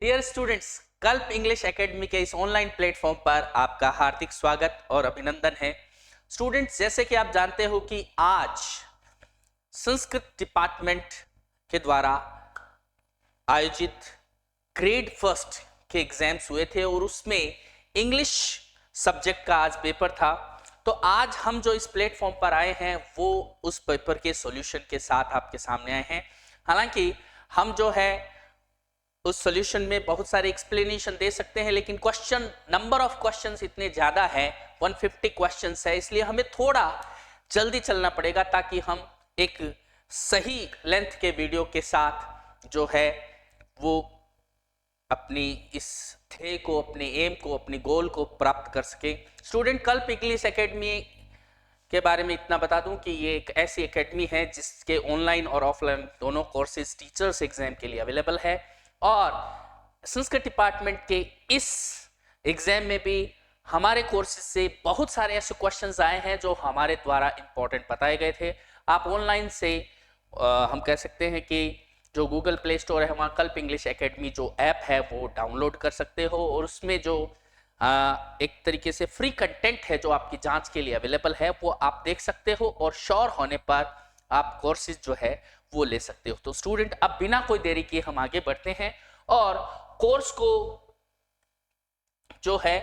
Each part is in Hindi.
डियर स्टूडेंट्स, कल्प इंग्लिश एकेडमी के इस ऑनलाइन प्लेटफॉर्म पर आपका हार्दिक स्वागत और अभिनंदन है। स्टूडेंट्स, जैसे कि आप जानते हो कि आज संस्कृत डिपार्टमेंट के द्वारा आयोजित ग्रेड फर्स्ट के एग्जाम्स हुए थे और उसमें इंग्लिश सब्जेक्ट का आज पेपर था। तो आज हम जो इस प्लेटफॉर्म पर आए हैं वो उस पेपर के सॉल्यूशन के साथ आपके सामने आए हैं। हालांकि हम जो है उस सॉल्यूशन में बहुत सारे एक्सप्लेनेशन दे सकते हैं, लेकिन क्वेश्चन नंबर ऑफ क्वेश्चंस इतने ज्यादा है, 150 क्वेश्चंस है, इसलिए हमें थोड़ा जल्दी चलना पड़ेगा ताकि हम एक सही लेंथ के वीडियो के साथ जो है वो अपनी इस ध्येय को, अपने एम को, अपने गोल को प्राप्त कर सके। स्टूडेंट, कल्प इंग्लिश एकेडमी के बारे में इतना बता दूं कि ये एक ऐसी एकेडमी है जिसके ऑनलाइन और ऑफलाइन दोनों कोर्सेज टीचर्स एग्जाम के लिए अवेलेबल है और संस्कृत डिपार्टमेंट के इस एग्जाम में भी हमारे कोर्सेज से बहुत सारे ऐसे क्वेश्चंस आए हैं जो हमारे द्वारा इंपॉर्टेंट बताए गए थे। आप ऑनलाइन से हम कह सकते हैं कि जो गूगल प्ले स्टोर है वहाँ कल्प इंग्लिश एकेडमी जो ऐप है वो डाउनलोड कर सकते हो और उसमें जो एक तरीके से फ्री कंटेंट है जो आपकी जांच के लिए अवेलेबल है वो आप देख सकते हो और श्योर होने पर आप कोर्सेज जो है वो ले सकते हो। तो स्टूडेंट, अब बिना कोई देरी किए हम आगे बढ़ते हैं और कोर्स को जो है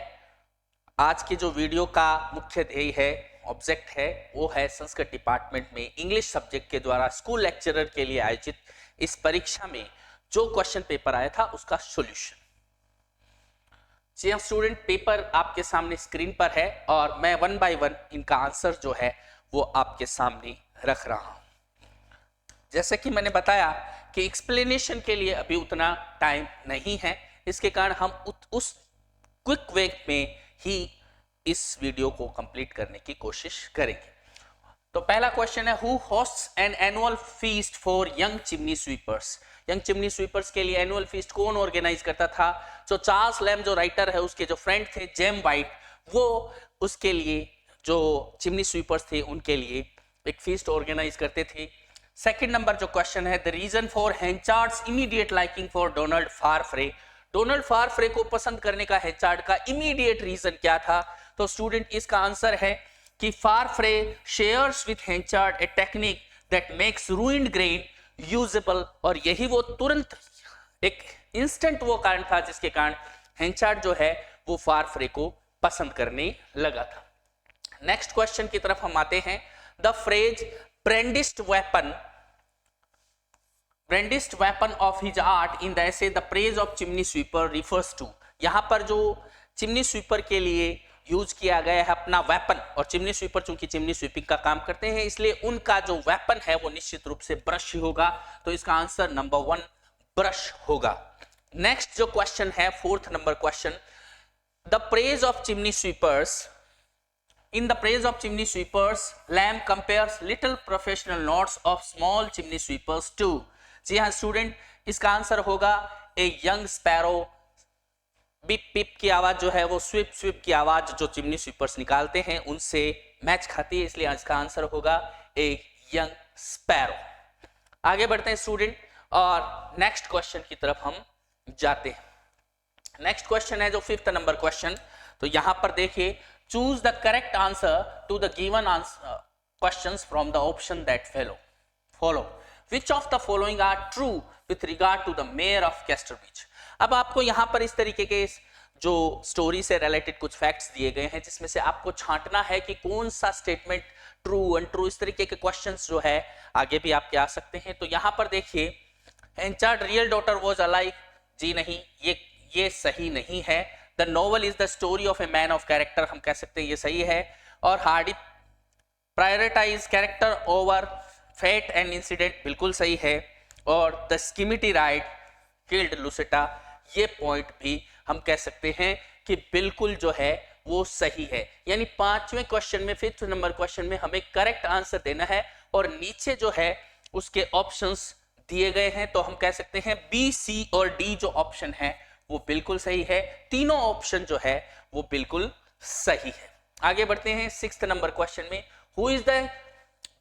आज के जो वीडियो का मुख्य ध्येय है, ऑब्जेक्ट है, वो है संस्कृत डिपार्टमेंट में इंग्लिश सब्जेक्ट के द्वारा स्कूल लेक्चरर के लिए आयोजित इस परीक्षा में जो क्वेश्चन पेपर आया था उसका सॉल्यूशन। जी हाँ स्टूडेंट, पेपर आपके सामने स्क्रीन पर है और मैं वन बाय वन इनका आंसर जो है वो आपके सामने रख रहा हूं। जैसे कि मैंने बताया कि एक्सप्लेनेशन के लिए अभी उतना टाइम नहीं है, इसके कारण हम उस क्विक वे में ही इस वीडियो को कंप्लीट करने की कोशिश करेंगे। तो पहला क्वेश्चन है, who hosts an annual feast for young chimney sweepers. Young chimney sweepers के लिए एनुअल फीस्ट कौन ऑर्गेनाइज करता था? जो चार्ल्स लैम जो राइटर है उसके जो फ्रेंड थे जेम वाइट, वो उसके लिए जो चिमनी स्वीपर्स थे उनके लिए एक फीस्ट ऑर्गेनाइज करते थे। सेकंड नंबर जो क्वेश्चन है, the reason for Henchard's immediate liking for Donald Farfrae. Donald Farfrae को पसंद करने का हेंचार्ड का इमीडिएट रीजन क्या था? तो स्टूडेंट, इसका आंसर है कि Farfrae shares with Henchard a technique that makes ruined grain usable, और यही वो तुरंत एक इंस्टेंट वो कारण था जिसके कारण हेंचार्ड जो है वो फारफ्रे को पसंद करने लगा था। नेक्स्ट क्वेश्चन की तरफ हम आते हैं। The phrase brandished weapon of his art in the essay the praise of chimney sweeper refers to। यहां पर जो चिमनी स्वीपर के लिए यूज किया गया है अपना वेपन, और चिमनी स्वीपर चूंकि चिमनी स्वीपिंग का काम करते हैं इसलिए उनका जो वेपन है वो निश्चित रूप से ब्रश ही होगा। तो इसका आंसर नंबर 1 ब्रश होगा। नेक्स्ट जो क्वेश्चन है, fourth number question, the praise of chimney sweepers. In the praise of chimney sweepers, Lamb compares little professional notes of small chimney sweepers to। जी हाँ स्टूडेंट, इसका आंसर होगा ए यंग स्पैरो। बिप पिप की आवाज जो है वो स्विप स्विप की आवाज जो चिमनी स्वीपर्स निकालते हैं उनसे मैच खाती है, इसलिए इसका आंसर होगा ए यंग स्पैरो। आगे बढ़ते हैं स्टूडेंट और नेक्स्ट क्वेश्चन की तरफ हम जाते हैं। नेक्स्ट क्वेश्चन है जो फिफ्थ नंबर क्वेश्चन। तो यहां पर देखिए, choose the correct answer to the given questions from the option that follow which of the following are true with regard to the mayor of Casterbridge। अब आपको यहां पर इस तरीके के जो स्टोरी से रिलेटेड कुछ फैक्ट्स दिए गए हैं जिसमें से आपको छांटना है कि कौन सा स्टेटमेंट ट्रू अनट्रू, इस तरीके के क्वेश्चंस जो है आगे भी आपके आ सकते हैं। तो यहां पर देखिए, Henchard real daughter was alive, जी नहीं, ये सही नहीं है। The novel is the story of a man of character, हम कह सकते हैं ये सही है। और Hardy prioritize character over fate and incident, बिल्कुल सही है। और the skimmity ride killed Lucetta, ये पॉइंट भी हम कह सकते हैं कि बिल्कुल जो है वो सही है। यानी पांचवें क्वेश्चन में, फिफ्थ नंबर क्वेश्चन में हमें करेक्ट आंसर देना है और नीचे जो है उसके ऑप्शंस दिए गए हैं। तो हम कह सकते हैं बी, सी और डी जो ऑप्शन है वो बिल्कुल सही है। तीनों ऑप्शन जो है वो बिल्कुल सही है। आगे बढ़ते हैं सिक्स्थ नंबर क्वेश्चन में, who is the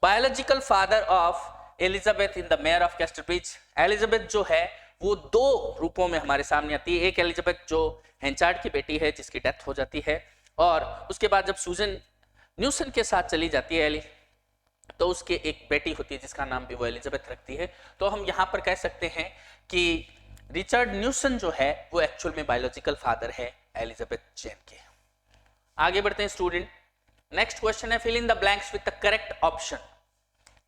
biological father of Elizabeth in the mayor of Casterbridge. Elizabeth जो है वो दो रूपों में हमारे सामने आती है। एक एलिजाबेथ जो हेंचार्ड की बेटी है जिसकी डेथ हो जाती है, और उसके बाद जब सूजन न्यूसन के साथ चली जाती है तो उसके एक बेटी होती है जिसका नाम भी वो एलिजाबेथ रखती है। तो हम यहाँ पर कह सकते हैं कि रिचर्ड न्यूसन जो है वो एक्चुअल में बायोलॉजिकल फादर है एलिजाबेथ जेन के। आगे बढ़ते हैं स्टूडेंट। नेक्स्ट क्वेश्चन है fill in the blanks with the correct option.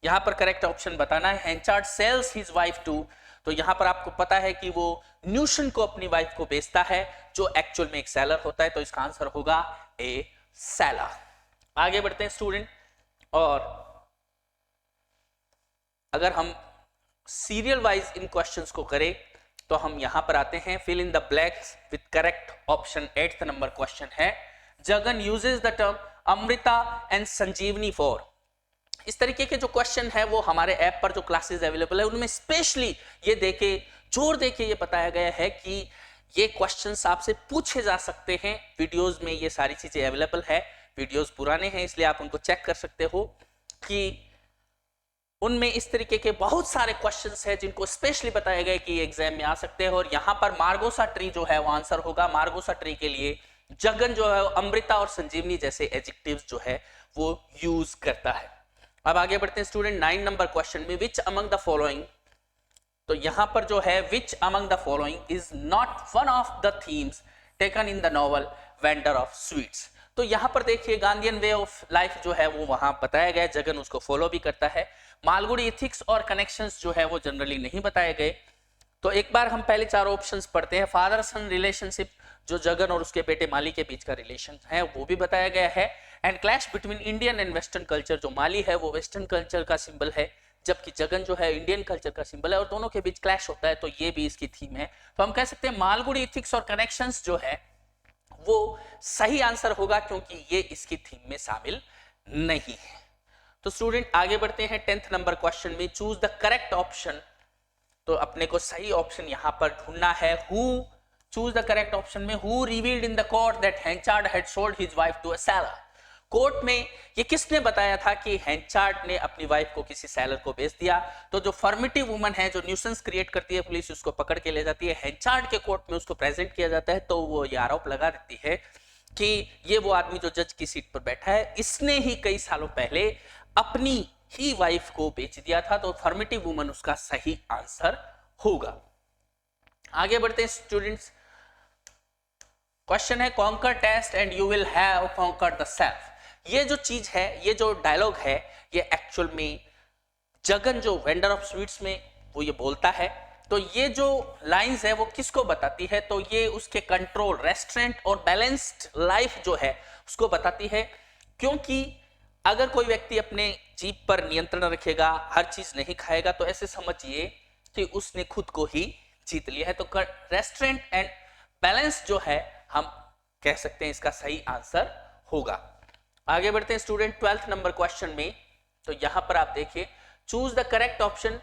यहाँ पर करेक्ट ऑप्शन बताना है। Henchard sells his wife to, तो यहाँ पर आपको पता है कि वो न्यूसन को अपनी वाइफ को बेचता है जो एक्चुअल में एक सेलर होता है, तो इसका आंसर होगा ए सेलर। आगे बढ़ते हैं स्टूडेंट, और अगर हम सीरियल वाइज इन क्वेश्चंस को करें तो हम यहां पर आते हैं fill in the blanks with correct option. 8th number question है Jagan uses the term Amrita and Sanjeevani for. इस तरीके के जो क्वेश्चन है वो हमारे ऐप पर जो क्लासेस अवेलेबल है उनमें स्पेशली ये देके जोर देके ये बताया गया है कि ये क्वेश्चंस आपसे पूछे जा सकते हैं। वीडियोस में ये सारी चीजें अवेलेबल है, वीडियोस पुराने हैं इसलिए आप उनको चेक कर सकते हो कि उनमें इस तरीके के बहुत सारे क्वेश्चंस हैं जिनको स्पेशली बताया गया कि एग्जाम में आ सकते हैं। और यहाँ पर मार्गोसा ट्री जो है वो आंसर होगा। मार्गोसा ट्री के लिए जगन जो है अमृता और संजीवनी जैसे एडजेक्टिव्स जो है वो यूज करता है। अब आगे बढ़ते हैं स्टूडेंट 9 नंबर क्वेश्चन में विच अमंग द फॉलोइंग। तो यहां पर जो है which among the following is not one of the themes taken in the novel vendor of sweets. तो यहां पर देखिए गांधीयन वे ऑफ लाइफ जो है वो वहां बताया गया, जगन उसको फॉलो भी करता है। मालगुडी एथिक्स और कनेक्शंस जो है वो जनरली नहीं बताए गए। तो एक बार हम पहले चार ऑप्शंस पढ़ते हैं। फादर सन रिलेशनशिप जो जगन और उसके बेटे माली के बीच का रिलेशन है वो भी बताया गया है। And clash between Indian and western culture, जो माली है वो वेस्टर्न कल्चर का सिंबल है जबकि जगन जो है इंडियन कल्चर का सिंबल है, और दोनों के बीच क्लैश होता है, तो ये भी इसकी थीम है। तो हम कह सकते हैं मालगुडी एथिक्स और कनेक्शंस जो है वो सही आंसर होगा क्योंकि ये इसकी थीम में शामिल नहीं है। तो स्टूडेंट आगे बढ़ते हैं 10th नंबर क्वेश्चन में चूज द करेक्ट ऑप्शन। तो अपने को सही ऑप्शन यहां पर ढूंढना है। Who choose the correct option में who revealed in the court that Henchard had sold his wife to a sailor. Court में ये किसने बताया था कि हेंचार्ड ने अपनी वाइफ को किसी सेलर को बेच दिया। तो जो फॉर्मेटिव वुमन है जो न्यूसेंस क्रिएट करती है, पुलिस उसको पकड़ के ले जाती है, हेंचार्ड के कोर्ट में उसको प्रेजेंट किया जाता है, तो वो ये आरोप लगा देती है कि ये वो आदमी जो जज की सीट पर बैठा है इसने ही कई सालों पहले अपनी ही वाइफ को बेच दिया था। तो फॉर्मेटिव वुमन उसका सही आंसर होगा। आगे बढ़ते हैं स्टूडेंट्स। क्वेश्चन है conquer test and you will have conquer the self. ये जो चीज है, ये जो डायलॉग है, ये एक्चुअल में जगन जो वेंडर ऑफ स्वीट्स में वो ये बोलता है। तो ये जो लाइंस है वो किसको बताती है, तो ये उसके कंट्रोल, रेस्टोरेंट और बैलेंस्ड लाइफ जो है उसको बताती है। क्योंकि अगर कोई व्यक्ति अपने जीभ पर नियंत्रण रखेगा, हर चीज नहीं खाएगा, तो ऐसे समझिए कि उसने खुद को ही जीत लिया है। तो रेस्टोरेंट एंड बैलेंस जो है हम कह सकते हैं इसका सही आंसर होगा। आगे बढ़ते हैं स्टूडेंट 12th नंबर क्वेश्चन में। तो यहां पर आप देखिए चूज द करेक्ट ऑप्शन।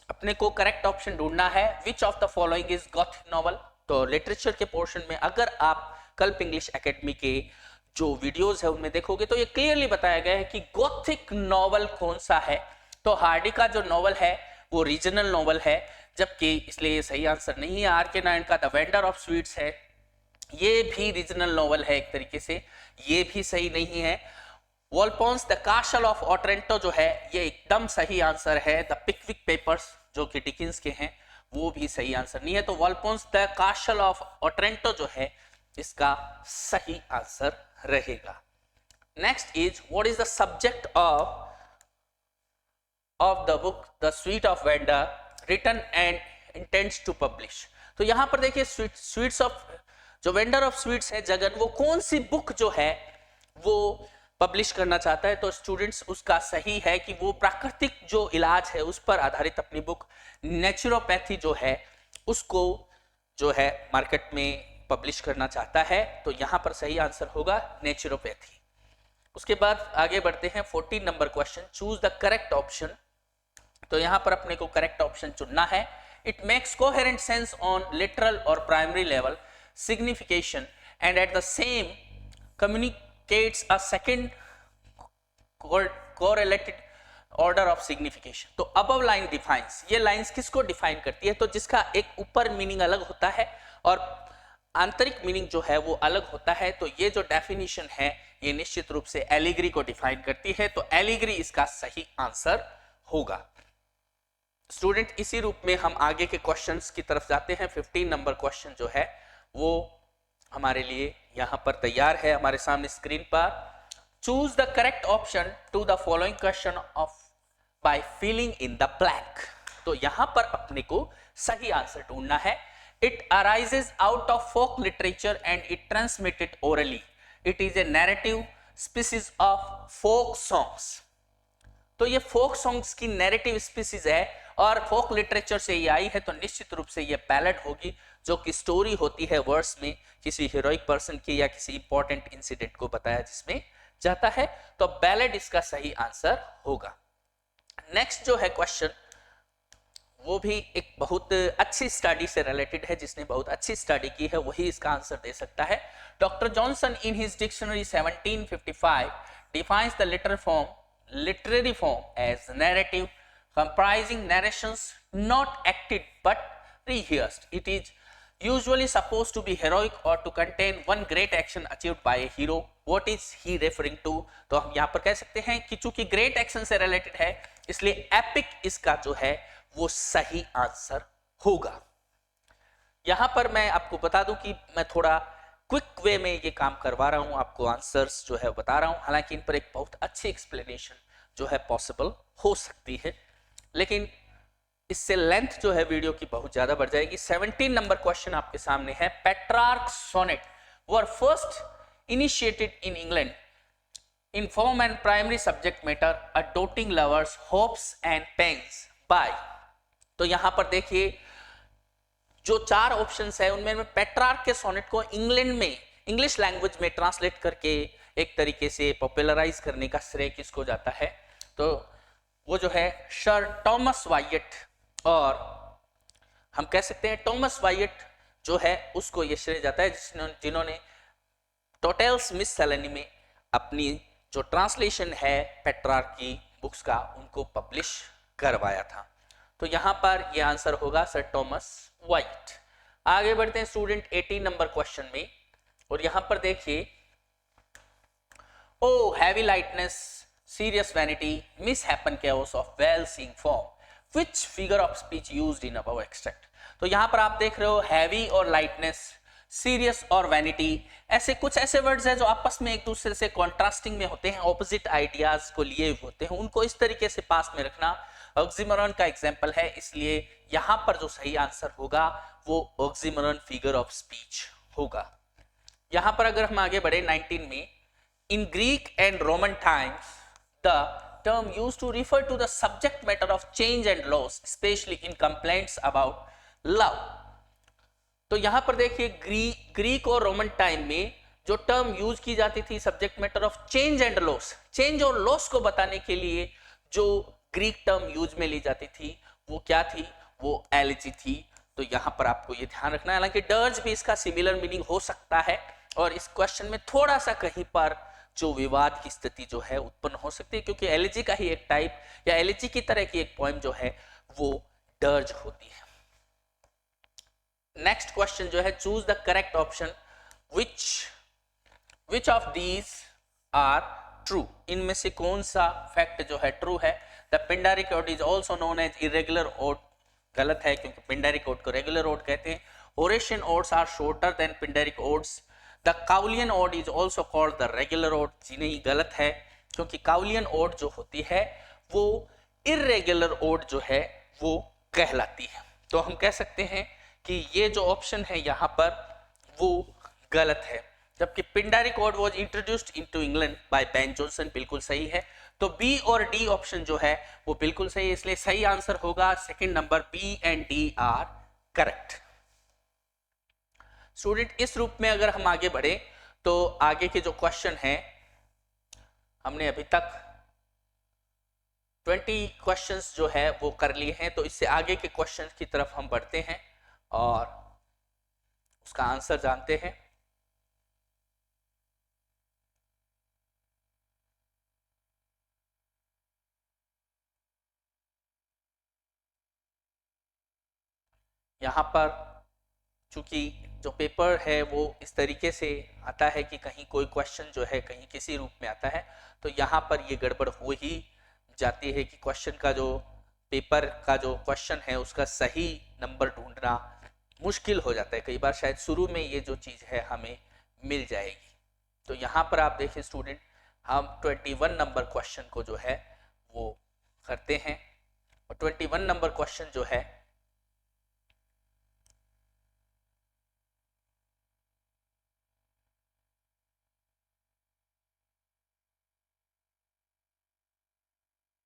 अपने को करेक्ट ऑप्शन ढूंढना है। विच of the following is Gothic novel. तो लिटरेचर के पोर्शन में अगर आप कल्प इंग्लिश एकेडमी के जो वीडियोस है उनमें देखोगे तो ये क्लियरली बताया गया है कि गॉथिक नॉवल कौन सा है। तो हार्डी का जो नॉवल है वो रीजनल नॉवल है, जबकि इसलिए ये सही आंसर नहीं है। आर के नारायण का द वेंडर ऑफ स्वीट्स है, ये भी रीजनल नॉवल है एक तरीके से, ये भी सही नहीं है। वॉलपोन्स द कास्टल ऑफ ओट्रेंटो जो है ये एकदम सही आंसर है। द पिकविक पेपर्स जो कि डिकिंस के हैं वो भी सही आंसर नहीं है। तो Walpole's the castle of Otranto जो है इसका सही आंसर रहेगा। Next is what is the subject of the book the sweet of vendor written and intends to publish. तो यहां पर देखिए स्वीट्स ऑफ जो वेंडर ऑफ स्वीट्स है जगन, वो कौन सी बुक जो है वो पब्लिश करना चाहता है। तो स्टूडेंट्स उसका सही है कि वो प्राकृतिक जो इलाज है उस पर आधारित अपनी बुक नेचुरोपैथी जो है उसको जो है मार्केट में पब्लिश करना चाहता है। तो यहां पर सही आंसर होगा नेचुरोपैथी। उसके बाद आगे बढ़ते हैं 14 number question choose the correct option. तो यहां पर अपने को करेक्ट ऑप्शन चुनना है। It makes coherent sense on literal और primary level signification and at the same communicates a second correlated order of signification. तो अबव लाइन डिफाइंस, ये लाइंस किसको डिफाइन करती है? तो जिसका एक ऊपर मीनिंग अलग होता है और आंतरिक मीनिंग जो है वो अलग होता है। तो ये जो डेफिनेशन है ये निश्चित रूप से एलिगरी को डिफाइन करती है। तो एलिगरी इसका सही आंसर होगा। स्टूडेंट, इसी रूप में हम आगे के क्वेश्चंस की तरफ जाते हैं। 15 नंबर क्वेश्चन जो है वो हमारे लिए यहां पर तैयार है हमारे सामने स्क्रीन पर। Choose the correct option to the following question of by filling in the blank. तो यहां पर अपने को सही आंसर ढूंढना है। It arises out of folk literature and it transmitted orally. It is a narrative species of folk songs. तो ये फोक सॉन्ग्स की नैरेटिव स्पीसीज है और फोक लिटरेचर से ये आई है। तो निश्चित रूप से ये बैलेड होगी, जो कि स्टोरी होती है वर्ड्स में किसी हीरोइक पर्सन की या किसी इंपॉर्टेंट इंसिडेंट को बताया जिसमें जाता है। तो बैलेड इसका सही आंसर होगा। नेक्स्ट जो है क्वेश्चन वो भी एक बहुत अच्छी स्टडी से रिलेटेड है। जिसने बहुत अच्छी स्टडी की है वही इसका आंसर दे सकता है। Doctor Johnson in his dictionary 1755 defines the literary form as narrative comprising narrations not acted but rehearsed. It is usually supposed to be heroic or to contain one great action achieved by a hero. What is he referring to? तो हम यहाँ पर कह सकते हैं कि चूंकि ग्रेट एक्शन से रिलेटेड है इसलिए एपिक इसका जो है वो सही आंसर होगा। यहां पर मैं आपको बता दूं कि मैं थोड़ा क्विक वे में ये काम करवा रहा हूं, आपको आंसर्स जो है बता रहा हूं। हालांकि इन पर एक बहुत अच्छी एक्सप्लेनेशन जो है पॉसिबल हो सकती है, लेकिन इससे लेंथ जो है वीडियो की बहुत ज्यादा बढ़ जाएगी। 17 नंबर क्वेश्चन आपके सामने है। Petrarch sonnet were first initiated in England in form and primary subject matter a doting lovers hopes and pains by। तो यहां पर देखिए जो चार ऑप्शंस है उनमें पेट्रार्क के सोनेट को इंग्लैंड में इंग्लिश लैंग्वेज में ट्रांसलेट करके एक तरीके से पॉपुलराइज करने का श्रेय किसको जाता है? तो वो जो है सर टॉमस वाइट, और हम कह सकते हैं टॉमस वाइट जो है उसको ये श्रेय जाता है जिन्होंने टोटेल्स मिससेलेनी में अपनी जो ट्रांसलेशन है पेट्रार्क की बुक्स का उनको पब्लिश करवाया था। तो यहां पर ये आंसर होगा सर टॉमस वाइट। आगे बढ़ते हैं स्टूडेंट 18 नंबर क्वेश्चन में, और यहां पर देखिए O heavy lightness serious vanity misshapen chaos of well seeming form which figure of speech used in above extract. तो यहां पर आप देख रहे हो हैवी और लाइटनेस, सीरियस और वैनिटी, ऐसे कुछ ऐसे वर्ड्स हैं जो आपस में एक दूसरे से कॉन्ट्रास्टिंग में होते हैं, ऑपोजिट आइडियाज को लिए होते हैं, उनको इस तरीके से पास में रखना ऑक्सीमोरन का एग्जांपल है। इसलिए यहां पर जो सही आंसर होगा वो ऑक्सीमोरन फिगर ऑफ स्पीच होगा। यहां पर अगर हम आगे बढ़े 19 में, in Greek and Roman times the term used to refer to the subject matter of change and loss, especially in complaints about love। तो यहां पर देखिए ग्रीक और रोमन टाइम में जो टर्म यूज की जाती थी subject matter of change and loss, change और लॉस को बताने के लिए जो ग्रीक टर्म यूज में ली जाती थी वो क्या थी? वो एलिजी थी। तो यहां पर आपको ये ध्यान रखना है। हालांकि डर्ज भी इसका सिमिलर मीनिंग हो सकता है और इस क्वेश्चन में थोड़ा सा कहीं पर जो विवाद की स्थिति जो है उत्पन्न हो सकती है, क्योंकि एलिजी का ही एक टाइप या एलिजी की तरह की एक पोएम जो है वो डर्ज होती है। नेक्स्ट क्वेश्चन जो है choose the correct option which of these are true. इनमें से कौन सा फैक्ट जो है ट्रू है? The Pindaric ode is also known as irregular ode, गलत है क्योंकि पिंडारिक ओड को रेगुलर ओड कहते हैं। Horatian odes are shorter than Pindaric odes. The Cowleyan ode is also called the regular ode, जी नहीं गलत है, क्योंकि काउलियन ओड जो होती है वो इरेगुलर ओड जो है वो कहलाती है। तो हम कह सकते हैं कि ये जो ऑप्शन है यहाँ पर वो गलत है, जबकि Pindaric ode was introduced into England by Ben Jonson, बिल्कुल सही है। तो बी और डी ऑप्शन जो है वो बिल्कुल सही है, इसलिए सही आंसर होगा second number, B and D are correct. Student इस रूप में अगर हम आगे बढ़े तो आगे के जो क्वेश्चन है हमने अभी तक 20 क्वेश्चंस जो है वो कर लिए हैं। तो इससे आगे के क्वेश्चन की तरफ हम बढ़ते हैं और उसका आंसर जानते हैं। यहाँ पर चूंकि जो पेपर है वो इस तरीके से आता है कि कहीं कोई क्वेश्चन जो है कहीं किसी रूप में आता है, तो यहाँ पर ये गड़बड़ हो ही जाती है कि क्वेश्चन का जो पेपर का जो क्वेश्चन है उसका सही नंबर ढूंढना मुश्किल हो जाता है। कई बार शायद शुरू में ये जो चीज़ है हमें मिल जाएगी। तो यहाँ पर आप देखिए स्टूडेंट, हम 21 नंबर क्वेश्चन को जो है वो करते हैं, और 21 नंबर क्वेश्चन जो है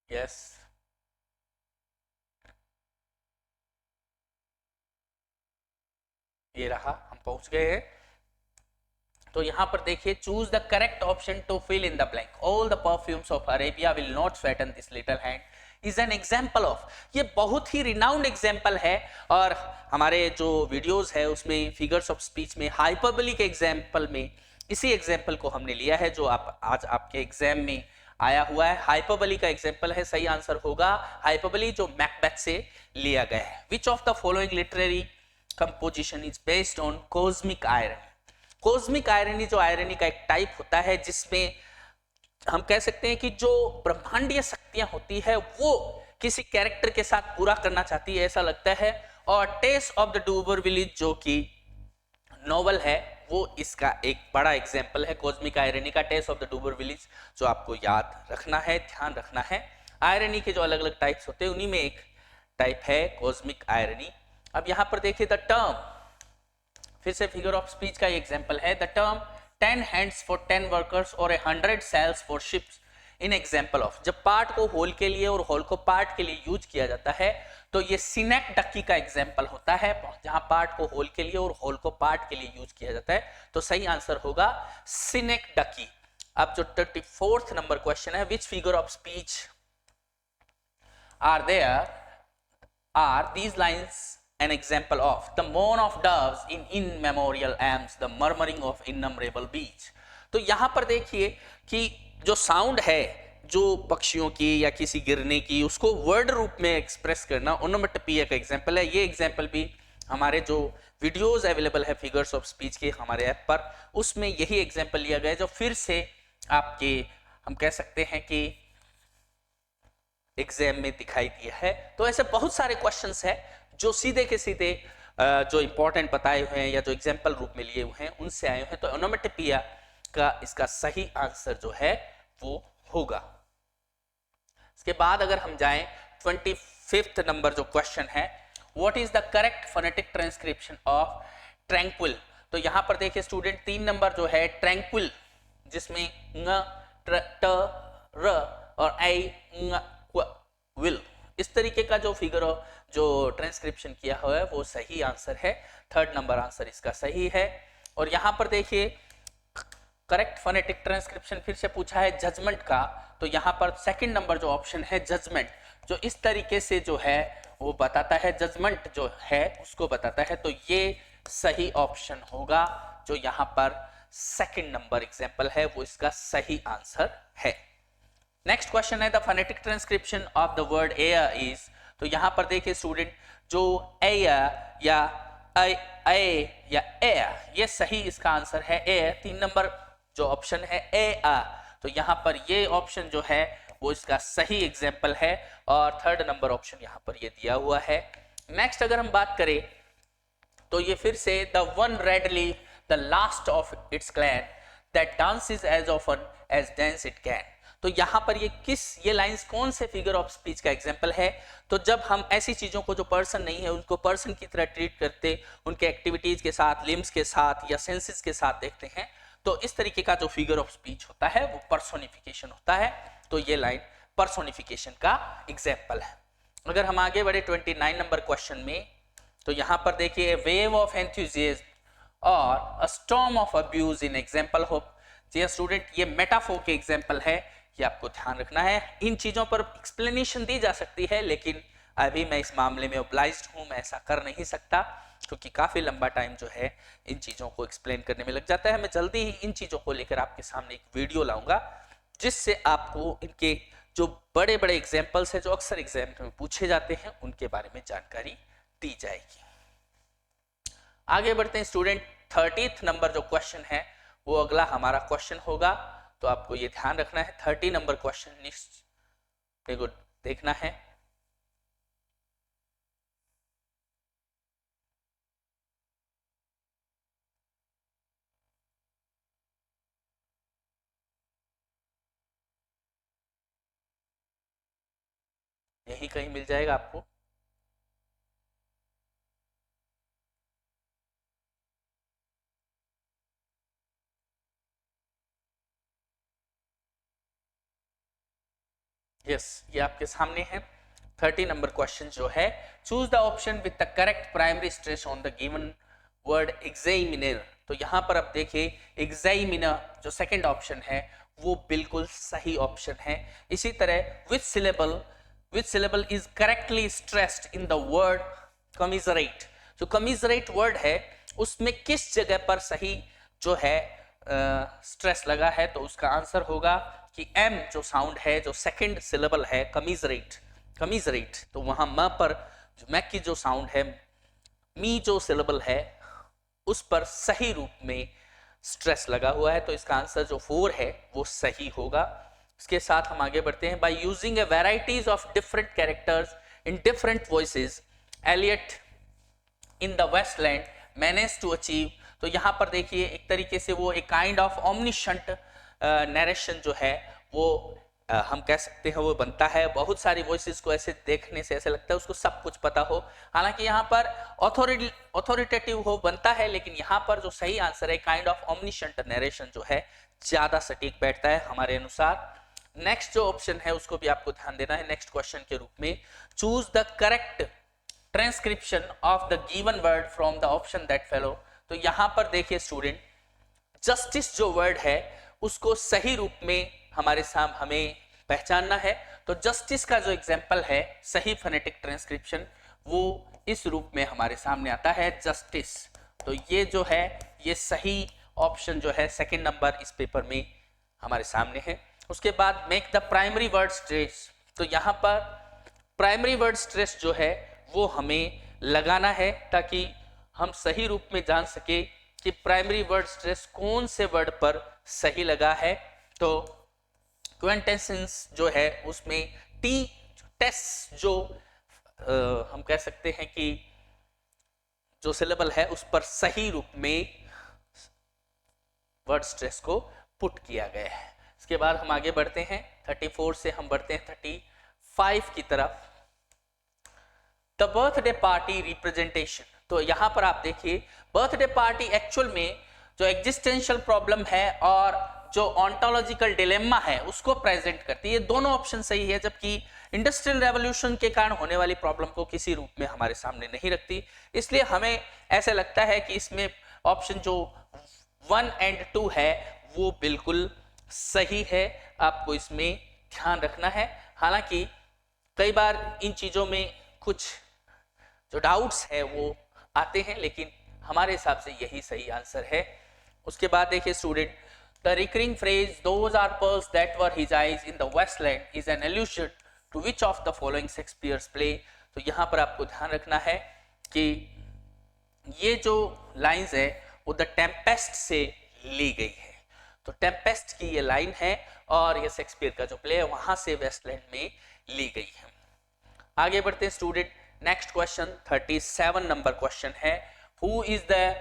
यस ये रहा, हम पहुंच गए हैं। तो यहाँ पर देखिए, choose the correct option to fill in the blank. All the perfumes of Arabia will not sweeten this little hand is an example of. ये बहुत ही रिनाउंड एग्जाम्पल है, और हमारे जो वीडियोस है उसमें फिगर्स ऑफ स्पीच में हाइपरबोली के एग्जाम्पल में इसी एग्जाम्पल को हमने लिया है जो आप आज आपके एग्जाम में आया हुआ है। हाइपरबोली का एग्जाम्पल है, सही आंसर होगा हाइपरबोली, जो मैकबेथ से लिया गया है। विच of the following literary composition is based on cosmic irony. Cosmic irony जो आयरनी का एक टाइप होता है जिसमें हम कह सकते हैं कि जो ब्रह्मांडीय शक्तियां होती है वो किसी कैरेक्टर के साथ पूरा करना चाहती है, ऐसा लगता है। और test of the Durber village जो कि नॉवल है वो इसका एक बड़ा एग्जाम्पल है। कॉस्मिक आयरनी का test of the Durber village जो आपको याद रखना है, ध्यान रखना है। आयरनी के जो अलग अलग टाइप्स होते हैं उन्हीं में एक टाइप है कॉस्मिक आयरनी। अब यहाँ पर देखिए द टर्म, फिर से फिगर ऑफ स्पीच का एग्जांपल है। The term 10 hands for 10 workers और 100 sails for ships in example of. जब पार्ट को होल के लिए और होल को पार्ट के लिए यूज किया जाता है तो ये सिनेक्डकी का एग्जांपल होता है, जहां पार्ट को होल के लिए और होल को पार्ट के लिए यूज किया जाता है। तो सही आंसर होगा सिनेक्डकी। अब जो 34th नंबर क्वेश्चन है, which figure of speech are there are these lines an example of the moan of doves in immemorial elms, the murmuring of innumerable bees। तो यहां पर देखिए कि जो साउंड है जो पक्षियों की या किसी गिरने की, उसको वर्ड रूप में एक्सप्रेस करना ओनोमेटोपोइया का एग्जांपल है। ये एग्जांपल भी हमारे जो वीडियोस अवेलेबल है फिगर्स ऑफ स्पीच के हमारे ऐप पर, उसमें यही एग्जांपल लिया गया है जो फिर से आपके हम कह सकते हैं कि एग्जाम में दिखाई दिया है। तो ऐसे बहुत सारे क्वेश्चंस है जो सीधे के सीधे जो इंपॉर्टेंट बताए हुए हैं या जो एग्जाम्पल रूप में लिए हुए हैं उनसे आए हुए हैं। तो ओनोमेटोपोइया का इसका सही आंसर जो है वो होगा। इसके बाद अगर हम जाएं 25th नंबर जो क्वेश्चन है, what is the correct phonetic transcription of tranquil. तो यहां पर देखिए स्टूडेंट 3 नंबर जो है ट्रैंक्विल, जिसमें ng, t, r और i, विल, इस तरीके का जो फिगर जो ट्रांसक्रिप्शन किया हुआ है वो सही आंसर है। 3rd नंबर आंसर इसका सही है। और यहां पर देखिए करेक्ट फोनेटिक ट्रांसक्रिप्शन फिर से पूछा है जजमेंट का, तो यहां पर 2nd नंबर जो ऑप्शन है जजमेंट, जो इस तरीके से जो है वो बताता है, जजमेंट जो है उसको बताता है। तो ये सही ऑप्शन होगा, जो यहां पर 2nd नंबर एग्जाम्पल है वो इसका सही आंसर है। नेक्स्ट क्वेश्चन है the phonetic transcription of the word air is. तो यहां पर देखिए स्टूडेंट, जो एयर या ए या एयर, ये सही इसका आंसर है एयर। 3 नंबर जो ऑप्शन है ए आ, तो यहां पर ये ऑप्शन जो है वो इसका सही एग्जाम्पल है, और 3rd नंबर ऑप्शन यहां पर ये दिया हुआ है। नेक्स्ट अगर हम बात करें तो ये फिर से the one radley the last of its clan that dances as often as dance it can. तो यहां पर ये लाइंस कौन से फिगर ऑफ स्पीच का एग्जांपल है। तो जब हम ऐसी चीजों को जो पर्सन नहीं है उनको पर्सन की तरह ट्रीट करते, उनके एक्टिविटीज के साथ, लिम्स के साथ या सेंसेस के साथ देखते हैं, तो इस तरीके का जो फिगर ऑफ स्पीच होता है वो पर्सोनिफिकेशन होता है। तो ये लाइन पर्सोनिफिकेशन का एग्जाम्पल है। अगर हम आगे बढ़े 29 नंबर क्वेश्चन में, तो यहां पर देखिए वेव ऑफ एंथुसियाज्म और a storm of abuse in example hope. जी स्टूडेंट, ये मेटाफोर के एग्जाम्पल है, ये आपको ध्यान रखना है। इन चीजों पर एक्सप्लेनेशन दी जा सकती है, लेकिन अभी मैं इस मामले में ऑब्लाइज्ड हूं, मैं ऐसा कर नहीं सकता क्योंकि काफी लंबा टाइम जो है इन चीजों को एक्सप्लेन करने में लग जाता है। मैं जल्दी ही इन चीजों को लेकर आपके सामने एक वीडियो लाऊंगा जिससे आपको इनके जो बड़े बड़े एग्जाम्पल्स हैं जो अक्सर एग्जाम में पूछे जाते हैं उनके बारे में जानकारी दी जाएगी। आगे बढ़ते हैं स्टूडेंट, 30th नंबर जो क्वेश्चन है वो अगला हमारा क्वेश्चन होगा, तो आपको ये ध्यान रखना है 30 नंबर क्वेश्चन देखो देखना है। यही कहीं मिल जाएगा आपको। यस, ये आपके सामने है 30 नंबर क्वेश्चन जो है, choose the option with the correct primary stress on the given word examiner. तो यहां पर आप देखिए एग्जामिनर जो सेकंड ऑप्शन है वो बिल्कुल सही ऑप्शन है। इसी तरह which syllable is correctly stressed in the word commiserate. जो कमिजरेट वर्ड है उसमें किस जगह पर सही जो है स्ट्रेस लगा है, तो उसका आंसर होगा कि एम जो साउंड है, जो सेकंड सिलेबल है कमिजरेट, तो वहां म पर जो मैक की जो साउंड है, मी जो सिलेबल है उस पर सही रूप में स्ट्रेस लगा हुआ है, तो इसका आंसर जो 4 है वो सही होगा। इसके साथ हम आगे बढ़ते हैं। By using a varieties of different characters in different voices Eliot in the Wasteland manage to achieve. तो यहाँ पर देखिए एक तरीके से वो एक काइंड ऑफ ओमनिशंट नरेशन जो है वो हम कह सकते हैं वो बनता है। बहुत सारी वॉइसेस को ऐसे देखने से ऐसे लगता है उसको सब कुछ पता हो, हालांकि यहाँ पर ऑथोरिटेटिव हो बनता है, लेकिन यहाँ पर जो सही आंसर है काइंड ऑफ ओमनिशंट नरेशन जो है ज्यादा सटीक बैठता है हमारे अनुसार। नेक्स्ट जो ऑप्शन है उसको भी आपको ध्यान देना है नेक्स्ट क्वेश्चन के रूप में। Choose the correct transcription of the given word from the option that follow. तो यहां पर देखिए स्टूडेंट, जस्टिस जो वर्ड है उसको सही रूप में हमारे सामने हमें पहचानना है। तो जस्टिस का जो एग्जाम्पल है सही फोनेटिक ट्रांसक्रिप्शन वो इस रूप में हमारे सामने आता है जस्टिस। तो ये जो है ये सही ऑप्शन जो है सेकंड नंबर इस पेपर में हमारे सामने है। उसके बाद make the primary word stress. तो यहाँ पर प्राइमरी वर्ड स्ट्रेस जो है वो हमें लगाना है ताकि हम सही रूप में जान सके कि प्राइमरी वर्ड स्ट्रेस कौन से वर्ड पर सही लगा है। तो क्विंटेसेंस जो है उसमें टी टेस जो हम कह सकते हैं कि जो सिलेबल है उस पर सही रूप में वर्ड स्ट्रेस को पुट किया गया है। इसके बाद हम आगे बढ़ते हैं 34 से हम बढ़ते हैं 35 की तरफ। The birthday party representation. तो यहां पर आप देखिए बर्थडे पार्टी एक्चुअल में जो एग्जिस्टेंशियल प्रॉब्लम है और जो ऑन्टोलॉजिकल डिलेमा है उसको प्रेजेंट करती है। ये दोनों ऑप्शन सही है, जबकि इंडस्ट्रियल रेवोल्यूशन के कारण होने वाली प्रॉब्लम को किसी रूप में हमारे सामने नहीं रखती। इसलिए हमें ऐसा लगता है कि इसमें ऑप्शन जो 1 और 2 है वो बिल्कुल सही है, आपको इसमें ध्यान रखना है। हालांकि कई बार इन चीजों में कुछ जो डाउट्स है वो आते हैं, लेकिन हमारे हिसाब से यही सही आंसर है। उसके बाद देखिए student, the recurring phrase those are pearls that were his eyes in the Wasteland is an allusion to which of the following Shakespeare's play. तो यहाँ पर आपको ध्यान रखना है कि ये जो लाइंस है वो द टेम्पेस्ट से ली गई है। तो टेम्पेस्ट की ये लाइन है और ये शेक्सपियर का जो प्ले है वहां से वेस्टलैंड में ली गई है। आगे बढ़ते हैं student, next question 37 number question है, who is the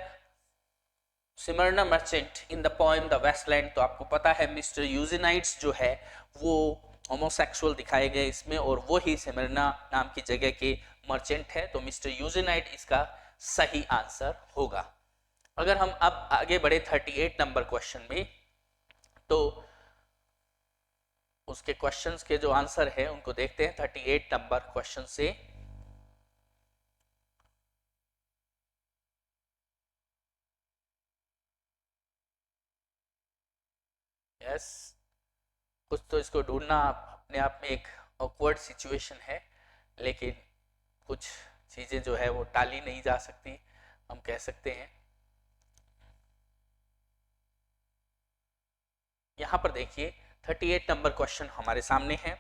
Smyrna merchant in the poem the Waste Land. तो आपको पता है मिस्टर यूजिनाइट्स जो है वो होमोसेक्सुअल दिखाए गए इसमें, और वो ही सिमरना नाम की जगह के मर्चेंट है। तो मिस्टर यूजिनाइट इसका सही आंसर होगा। अगर हम अब आगे बढ़े 38 नंबर क्वेश्चन में, तो उसके क्वेश्चंस के जो आंसर है उनको देखते हैं 38 नंबर क्वेश्चन से। यस, कुछ तो इसको ढूंढना अपने आप में एक ऑकवर्ड सिचुएशन है, लेकिन कुछ चीजें जो है वो टाली नहीं जा सकती, हम कह सकते हैं। यहां पर देखिए 38 नंबर क्वेश्चन हमारे सामने है।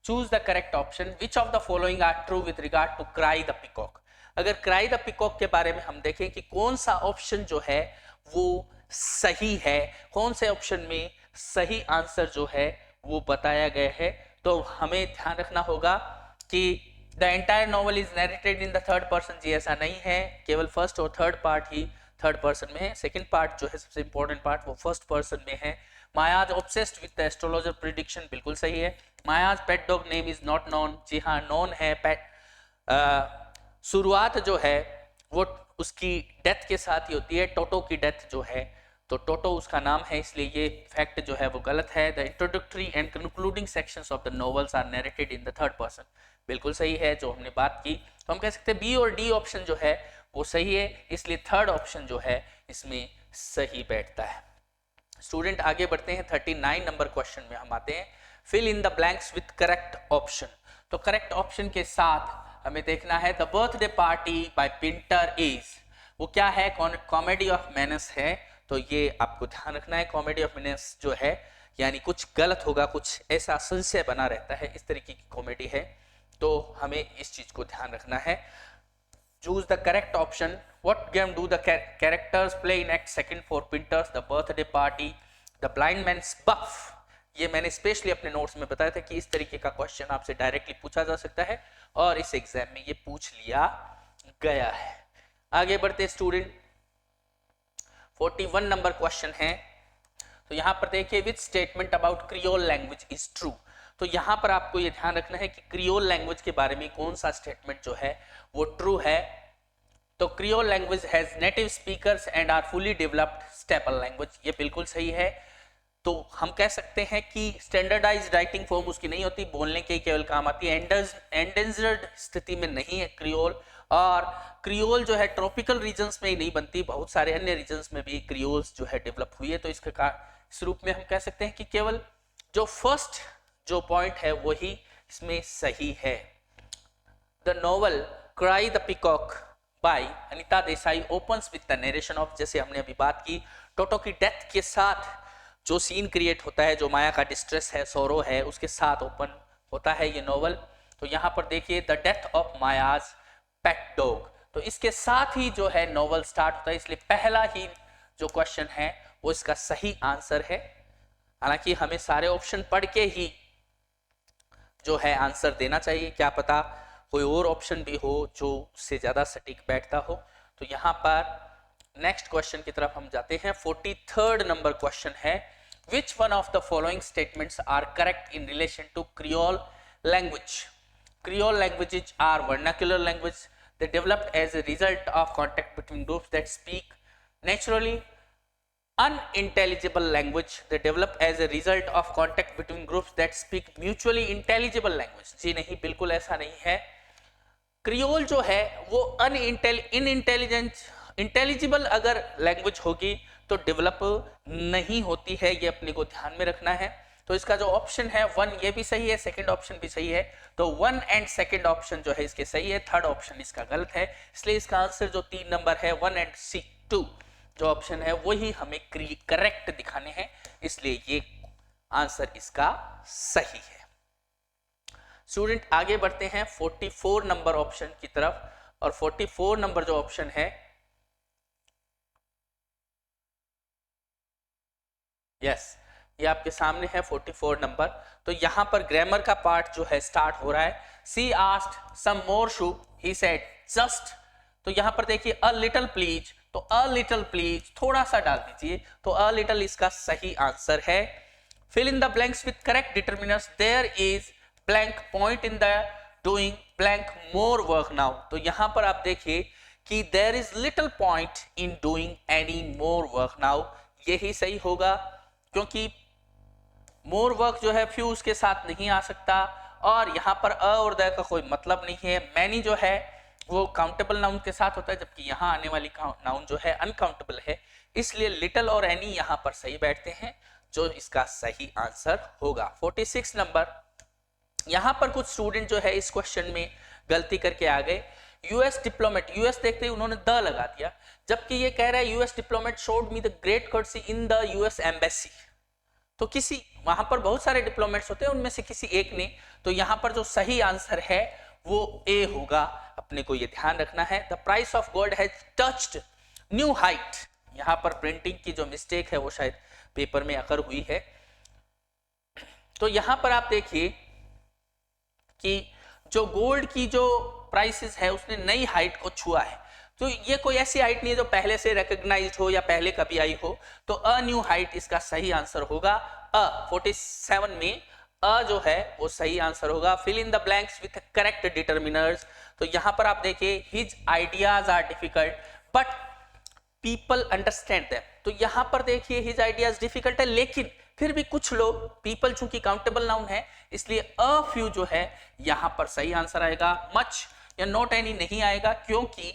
Choose the correct option, which of the following are true with regard to cry the peacock. अगर क्राई द पिकॉक के बारे में हम देखें कि कौन सा ऑप्शन जो है वो सही है, कौन से ऑप्शन में सही आंसर जो है वो बताया गया है, तो हमें ध्यान रखना होगा कि the entire novel is narrated in the third person. जी ऐसा नहीं है, केवल फर्स्ट और थर्ड पार्ट ही थर्ड पर्सन में है, सेकंड पार्ट जो है सबसे इंपॉर्टेंट पार्ट वो फर्स्ट पर्सन में है। Maya's obsessed with the astrologer prediction बिल्कुल सही है। Maya's pet dog name is not known, जी हाँ नोन है। पेट शुरुआत जो है वो उसकी डेथ के साथ ही होती है, टोटो की डेथ जो है, तो टोटो उसका नाम है, इसलिए ये फैक्ट जो है वो गलत है। The introductory and concluding sections of the novels are narrated in the third person, बिल्कुल सही है जो हमने बात की। तो हम कह सकते हैं बी और डी ऑप्शन जो है वो सही है, इसलिए थर्ड ऑप्शन जो है इसमें सही बैठता है। स्टूडेंट आगे बढ़ते हैं, 39 नंबर क्वेश्चन में हम आते हैं। Fill in the blanks with correct option. तो करेक्ट ऑप्शन के साथ हमें देखना है the birthday party by Pinter is, वो क्या है, कॉमेडी ऑफ मैनस है, तो ये आपको ध्यान रखना है। कॉमेडी ऑफ मैनस जो है यानी कुछ गलत होगा, कुछ ऐसा संशय बना रहता है, इस तरीके की कॉमेडी है, तो हमें इस चीज को ध्यान रखना है। Choose the correct option. What game do the characters play in act second for Pinter's, the birthday party, the blind man's buff. ये मैंने स्पेशली अपने नोट्स में बताया था कि इस तरीके का क्वेश्चन आपसे डायरेक्टली पूछा जा सकता है और इस एग्जाम में ये पूछ लिया गया है। आगे बढ़ते स्टूडेंट, 41 नंबर क्वेश्चन है। तो यहां पर देखिए which statement about creole language is true. तो यहां पर आपको ये ध्यान रखना है कि क्रियोल लैंग्वेज के बारे में कौन सा स्टेटमेंट जो है वो ट्रू है। तो creole language has native speakers and are fully developed staple language, ये बिल्कुल सही है। तो हम कह सकते हैं कि स्टैंडर्डाइज्ड राइटिंग फॉर्म उसकी नहीं होती, बोलने के केवल काम आती है। एंडेंजर्ड स्थिति में नहीं है क्रियोल, और क्रियोल जो है ट्रॉपिकल रीजन्स में ही नहीं बनती, बहुत सारे अन्य रीजन्स में भी क्रियोल्स जो है डेवलप हुई है। तो इसके इस रूप में हम कह सकते हैं कि केवल जो फर्स्ट जो पॉइंट है वही इसमें सही है। The novel cry the peacock by Anita Desai opens with the narration of, जैसे हमने अभी बात की, टोटो की डेथ के साथ जो सीन क्रिएट होता है, जो माया का डिस्ट्रेस है, सोरो है, उसके साथ ओपन होता है ये नॉवल। तो यहाँ पर देखिए the death of Maya's pet dog, तो इसके साथ ही जो है नॉवल स्टार्ट होता है, इसलिए पहला ही जो क्वेश्चन है वो इसका सही आंसर है। हालांकि हमें सारे ऑप्शन पढ़ के ही जो है आंसर देना चाहिए, क्या पता कोई और ऑप्शन भी हो जो उससे ज्यादा सटीक बैठता हो। तो यहाँ पर नेक्स्ट क्वेश्चन की तरफ हम जाते हैं। 43rd नंबर क्वेश्चन है, which one of the following statements are correct in relation to Creole language? Creole languages are vernacular language. They developed as a result of contact between groups that speak naturally unintelligible language. They develop as a result of contact between groups that speak mutually intelligible language. जी नहीं, बिल्कुल ऐसा नहीं है। क्रियोल जो है वो इंटेलिजिबल अगर लैंग्वेज होगी तो डेवलप नहीं होती है, ये अपने को ध्यान में रखना है। तो इसका जो ऑप्शन है 1 ये भी सही है, सेकंड ऑप्शन भी सही है, तो 1 एंड सेकंड ऑप्शन जो है इसके सही है, थर्ड ऑप्शन इसका गलत है। इसलिए इसका आंसर जो 3 नंबर है 1 एंड C2 जो ऑप्शन है वही हमें करेक्ट दिखाने हैं, इसलिए ये आंसर इसका सही है। स्टूडेंट आगे बढ़ते हैं 44 नंबर ऑप्शन की तरफ, और 44 नंबर जो ऑप्शन है, यस ये आपके सामने है 44 नंबर। तो यहां पर ग्रामर का पार्ट जो है स्टार्ट हो रहा है। She asked some more shoe, he said just, तो यहां पर देखिए अ लिटिल प्लीज, तो अ लिटिल प्लीज थोड़ा सा डाल दीजिए, तो अ लिटिल इसका सही आंसर है। Fill in the blanks with correct determiners, there is blank point in the doing blank more work now, तो यहां पर आप देखिए कि there is little point in doing any more work now, यही सही होगा, क्योंकि मोर वर्क जो है फ्यूज के साथ नहीं आ सकता, और यहाँ पर अ और द का कोई मतलब नहीं है। मैनी जो है वो काउंटेबल नाउन के साथ होता है, जबकि यहाँ आने वाली नाउन जो है अनकाउंटेबल है, इसलिए लिटिल और एनी यहाँ पर सही बैठते हैं, जो इसका सही आंसर होगा। 46 नंबर, यहाँ पर कुछ स्टूडेंट जो है इस क्वेश्चन में गलती करके आ गए। यूएस डिप्लोमेट, यूएस देखते ही उन्होंने द लगा दिया, जबकि ये कह रहा है US diplomat showed me the great courtesy in the US embassy, तो किसी वहां पर बहुत सारे डिप्लोमेट्स होते हैं, उनमें से किसी एक ने, तो यहां पर जो सही आंसर है वो ए होगा, अपने को ये ध्यान रखना है। The price of gold has touched new height, यहाँ पर प्रिंटिंग की जो मिस्टेक है वो शायद पेपर में अकर हुई है। तो यहाँ पर आप देखिए कि जो गोल्ड की जो प्राइसेस है उसने नई हाइट को छुआ है। तो ये कोई ऐसी हाइट नहीं है जो पहले से रिकॉग्नाइज्ड हो या पहले कभी आई हो, तो अ न्यू हाइट इसका सही आंसर होगा। अ 47 में अ जो है वो सही आंसर होगा। Fill in the blanks with correct determiners. तो यहां पर आप देखिए his ideas are difficult but people understand them. तो यहां पर देखिए हिज आइडियाज डिफिकल्ट है, लेकिन फिर भी कुछ लोग, पीपल चूंकि काउंटेबल नाउन है इसलिए अ फ्यू जो है यहां पर सही आंसर आएगा। मच या नॉट एनी नहीं आएगा, क्योंकि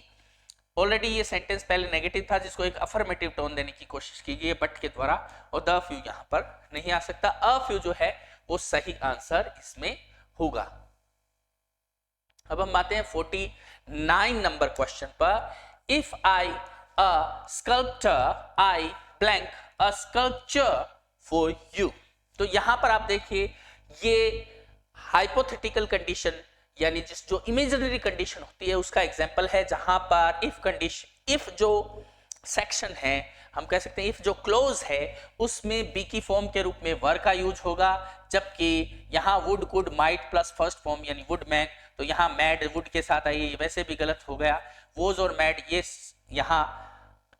ऑलरेडी ये सेंटेंस पहले नेगेटिव था जिसको एक अफर्मेटिव टोन देने की कोशिश की गई है बट के द्वारा, और द फ्यू यहां पर नहीं आ सकता। अ फ्यू जो है वो सही आंसर इसमें होगा। अब हम आते हैं 49 नंबर क्वेश्चन पर। If I a sculpture I blank a sculpture for you. तो यहां पर आप देखिए ये हाइपोथेटिकल कंडीशन यानी जिस जो इमेजिनरी कंडीशन होती है उसका एग्जांपल है, जहां पर इफ कंडीशन, इफ जो सेक्शन है हम कह सकते हैं इफ जो क्लोज है उसमें बी की फॉर्म के रूप में वर का यूज होगा, जबकि यहाँ would could might plus first form यानी वुड मैन, तो यहाँ मैड वुड के साथ आई, वैसे भी गलत हो गया। वोज और मैड ये यहाँ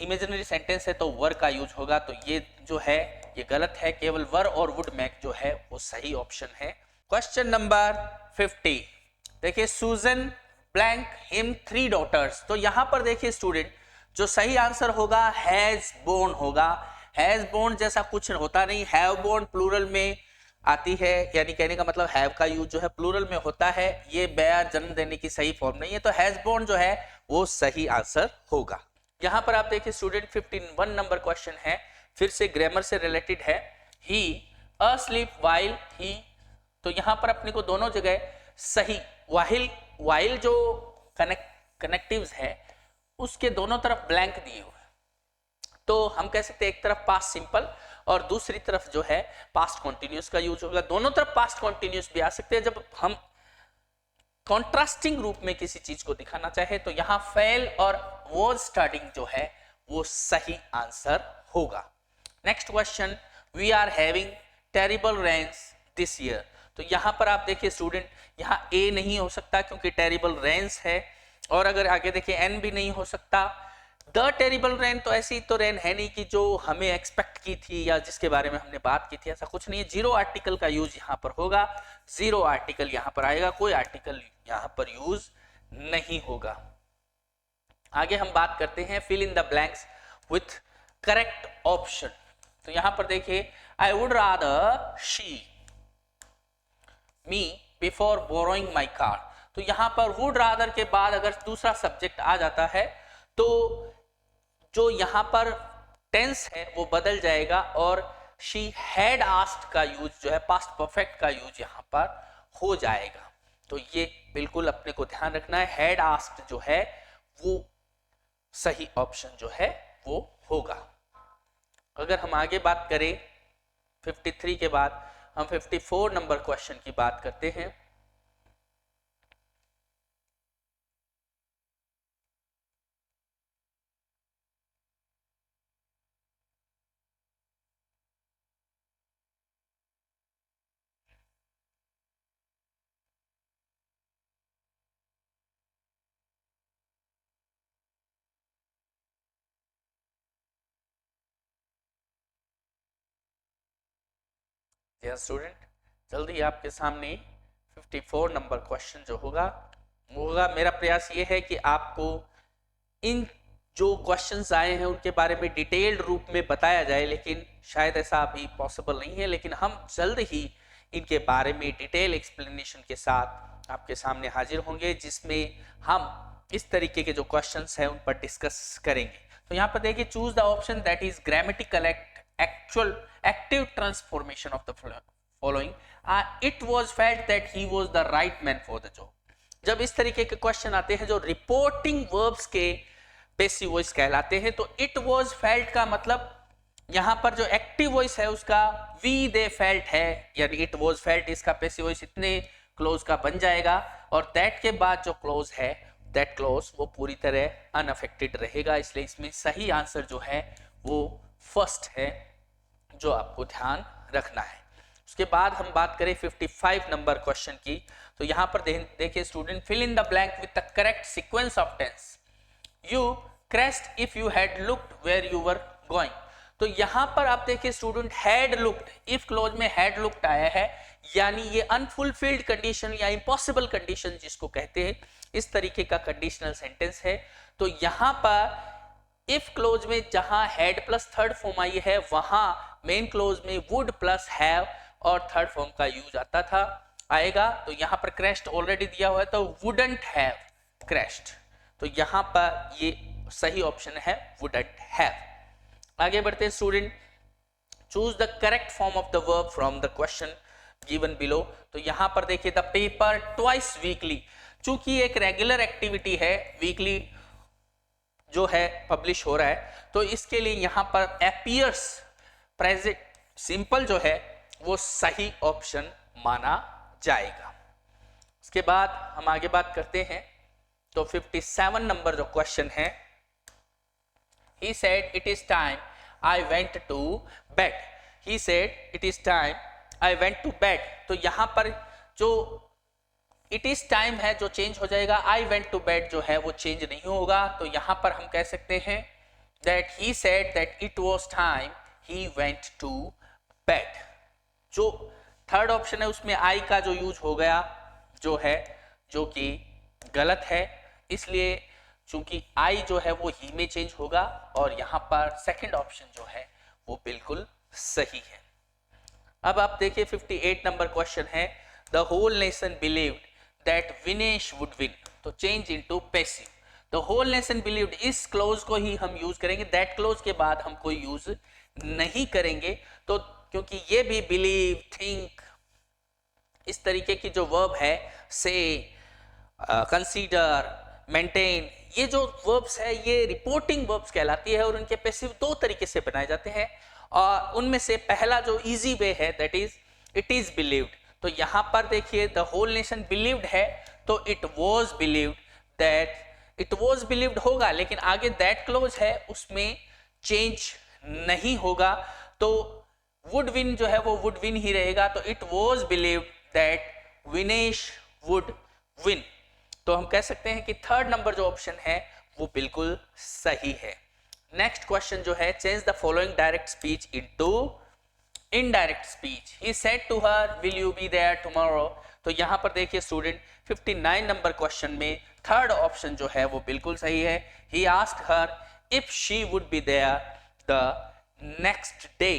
इमेजिनरी सेंटेंस है तो वर का यूज होगा, तो ये जो है ये गलत है। केवल वर और वुड मैक जो है वो सही ऑप्शन है। क्वेश्चन नंबर 50 देखिए, सूजन ब्लैंक हिम 3 डॉटर्स। तो यहां पर देखिए स्टूडेंट जो सही आंसर होगा हैज बोर्न होगा। हैज बोर्न जैसा कुछ होता नहीं, हैव बोर्न प्लूरल में आती है, यानी कहने का मतलब हैव का यूज जो है प्लूरल में होता है, ये बेयर जन्म देने की सही फॉर्म नहीं है, तो हैज बोर्न जो है वो सही आंसर होगा। यहां पर आप देखिए स्टूडेंट 51 नंबर क्वेश्चन है, फिर से ग्रामर से रिलेटेड है। ही अस्लीप वाइल ही, तो यहां पर अपने को दोनों जगह सही वाइल जो कनेक्टिव्स है उसके दोनों तरफ ब्लैंक दिए हुए, तो हम कह सकते हैं एक तरफ पास्ट सिंपल और दूसरी तरफ जो है पास्ट कॉन्टिन्यूस का यूज होगा। दोनों तरफ पास्ट कॉन्टिन्यूस भी आ सकते हैं जब हम कॉन्ट्रास्टिंग रूप में किसी चीज को दिखाना चाहे, तो यहां फेल और वॉज स्टार्टिंग जो है वो सही आंसर होगा। Next question, we are having terrible rains this year. तो यहां पर आप देखिए स्टूडेंट यहां ए नहीं हो सकता क्योंकि टेरिबल रेन्स है, और अगर आगे देखिए एन भी नहीं हो सकता। द टेरिबल रेन तो ऐसी तो रेन है नहीं कि जो हमें एक्सपेक्ट की थी या जिसके बारे में हमने बात की थी, ऐसा कुछ नहीं है। जीरो आर्टिकल का यूज यहां पर होगा, जीरो आर्टिकल यहां पर आएगा, कोई आर्टिकल यहां पर यूज नहीं होगा। आगे हम बात करते हैं fill in the blanks with correct option. तो यहां पर देखिए I would rather she me before borrowing my car. तो यहां पर वुड रादर के बाद अगर दूसरा सब्जेक्ट आ जाता है तो जो यहां पर टेंस है वो बदल जाएगा और शी हैड आस्क्ड का यूज जो है पास्ट परफेक्ट का यूज यहां पर हो जाएगा। तो ये बिल्कुल अपने को ध्यान रखना है, हैड आस्क्ड जो है वो सही ऑप्शन जो है वो होगा। अगर हम आगे बात करें 53 के बाद हम 54 नंबर क्वेश्चन की बात करते हैं। स्टूडेंट जल्दी आपके सामने 54 नंबर क्वेश्चन जो होगा वो होगा। मेरा प्रयास ये है कि आपको इन जो क्वेश्चंस आए हैं उनके बारे में डिटेल्ड रूप में बताया जाए, लेकिन शायद ऐसा अभी पॉसिबल नहीं है, लेकिन हम जल्द ही इनके बारे में डिटेल एक्सप्लेनेशन के साथ आपके सामने हाजिर होंगे, जिसमें हम इस तरीके के जो क्वेश्चंस हैं उन पर डिस्कस करेंगे। तो यहाँ पर देखिए choose the option that is grammatical actual active transformation of the following. It was felt that he was the right man for the job. जब इस तरीके के क्वेश्चन आते हैं जो रिपोर्टिंग वर्ब्स के पैसिव वॉइस कहलाते हैं, तो इट was felt का मतलब यहां पर जो एक्टिव वॉइस है उसका we they felt है, यानी इट was felt इसका पैसिव वॉइस इतने क्लोज का बन जाएगा। और दैट के बाद जो क्लोज है दैट क्लोज वो पूरी तरह अनअफेक्टेड रहेगा, इसलिए इसमें सही आंसर जो है वो फर्स्ट है, जो आपको ध्यान रखना है। उसके बाद हम बात करें 55 नंबर क्वेश्चन की, तो यहाँ पर देखिए student, fill in the blank with the correct sequence of tense. You crashed if you had looked where you were going। तो यहां पर आप देखिए student, had looked, if close में हैड लुक्ड आया है, यानी ये अनफुलफिल्ड कंडीशन या इम्पॉसिबल कंडीशन जिसको कहते हैं, इस तरीके का कंडीशनल सेंटेंस है। तो यहां पर इफ क्लोज में जहां had plus third form I है, वहां मेन क्लोज में वुड प्लस हैव और थर्ड फॉर्म का यूज आता था आएगा। तो यहां पर क्रैश्ड ऑलरेडी दिया हुआ है, तो वुडंट हैव क्रैश्ड, तो यहां पर ये सही ऑप्शन है वुडंट हैव। आगे बढ़ते हैं student, choose the correct form of the verb from the question given below. तो यहां पर देखिए, द पेपर ट्वाइस वीकली, चूंकि एक रेगुलर एक्टिविटी है, वीकली जो है पब्लिश हो रहा है, तो इसके लिए यहां पर अपीयर्स प्रेजेंट सिंपल जो है वो सही ऑप्शन माना जाएगा। उसके बाद हम आगे बात करते हैं, तो 57 नंबर जो क्वेश्चन है, he said it is time I went to bed। he said it is time I went to bed। तो यहां पर जो it is time है जो चेंज हो जाएगा, I went to bed जो है वो चेंज नहीं होगा। तो यहां पर हम कह सकते हैं that he said that it was time he went to bed। जो थर्ड ऑप्शन है उसमें I का जो यूज हो गया जो है, जो कि गलत है, इसलिए चूंकि आई जो है वो ही में चेंज होगा, और यहां पर सेकंड ऑप्शन जो है वो बिल्कुल सही है। अब आप देखिए 58 नंबर क्वेश्चन है, the whole nation believed that Vinesh would win. तो change into passive, the whole nation believed, इस क्लोज को ही हम यूज करेंगे, दैट क्लोज के बाद हम कोई यूज नहीं करेंगे। तो क्योंकि ये भी बिलीव, थिंक, इस तरीके की जो वर्ब है, से, कंसीडर, मेंटेन, ये जो वर्ब्स है ये रिपोर्टिंग वर्ब्स कहलाती है, और उनके पैसिव दो तरीके से बनाए जाते हैं, और उनमें से पहला जो इजी वे है that is it is believed. तो यहां पर देखिए द होल नेशन बिलीव्ड है, तो it was believed that, it was believed होगा, लेकिन आगे दैट क्लोज है उसमें चेंज नहीं होगा, तो वुड विन जो है वो वुड विन ही रहेगा। तो it was believed that Vinesh would win. तो हम कह सकते हैं कि थर्ड नंबर जो ऑप्शन है वो बिल्कुल सही है। नेक्स्ट क्वेश्चन जो है, change the following direct speech into indirect speech. He said to her will you be there tomorrow. तो यहां पर देखिए स्टूडेंट 59 नंबर क्वेश्चन में थर्ड ऑप्शन जो है वो बिल्कुल सही है। He asked her if she would be there the next day.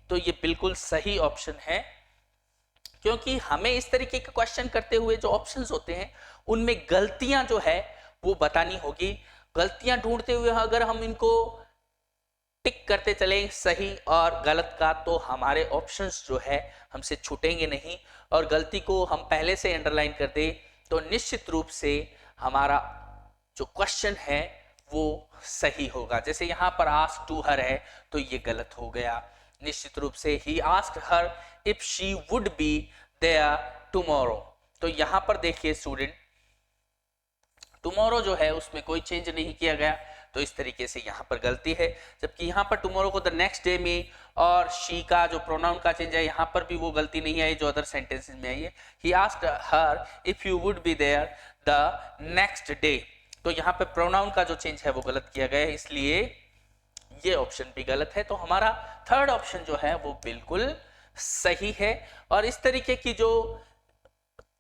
तो ये बिल्कुल सही ऑप्शन है, क्योंकि हमें इस तरीके के क्वेश्चन करते हुए जो ऑप्शंस होते हैं उनमें गलतियां जो है वो बतानी होगी। गलतियां ढूंढते हुए अगर हम इनको टिक करते चले सही और गलत का, तो हमारे ऑप्शंस जो है हमसे छूटेंगे नहीं, और गलती को हम पहले से अंडरलाइन कर दे तो निश्चित रूप से हमारा जो क्वेश्चन है वो सही होगा। जैसे यहाँ पर आस्क टू हर है तो ये गलत हो गया। निश्चित रूप से he asked her if she would be there tomorrow. तो यहाँ पर देखिए स्टूडेंट, टुमारो जो है उसमें कोई चेंज नहीं किया गया, तो इस तरीके से यहाँ पर गलती है। जबकि यहाँ पर टुमारो को द नेक्स्ट डे में, और शी का जो प्रोनाउन का चेंज है यहाँ पर भी वो गलती नहीं आई जो अदर सेंटेंसेस में आई है। He asked her if you would be there the next day. तो यहाँ पे प्रोनाउन का जो चेंज है वो गलत किया गया है, इसलिए ये ऑप्शन भी गलत है। तो हमारा थर्ड ऑप्शन जो है वो बिल्कुल सही है। और इस तरीके की जो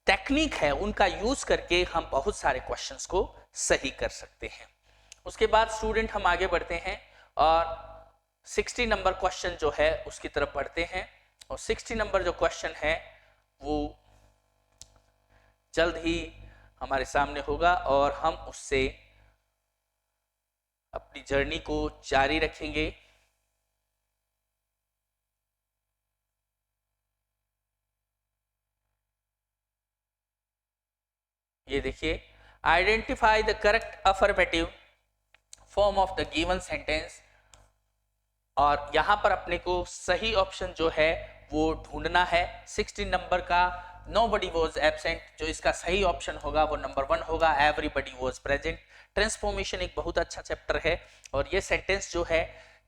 टेक्निक है उनका यूज करके हम बहुत सारे क्वेश्चंस को सही कर सकते हैं। उसके बाद स्टूडेंट हम आगे बढ़ते हैं और 60 नंबर क्वेश्चन जो है उसकी तरफ बढ़ते हैं। और 60 नंबर जो क्वेश्चन है वो जल्द ही हमारे सामने होगा और हम उससे अपनी जर्नी को जारी रखेंगे। ये देखिए, identify the correct affirmative form of the given sentence. और यहां पर अपने को सही ऑप्शन जो है वो ढूंढना है। 16 नंबर का nobody was absent, जो इसका सही ऑप्शन होगा वो नंबर 1 होगा, everybody was present। ट्रांसफॉर्मेशन एक बहुत अच्छा चैप्टर है और ये सेंटेंस जो है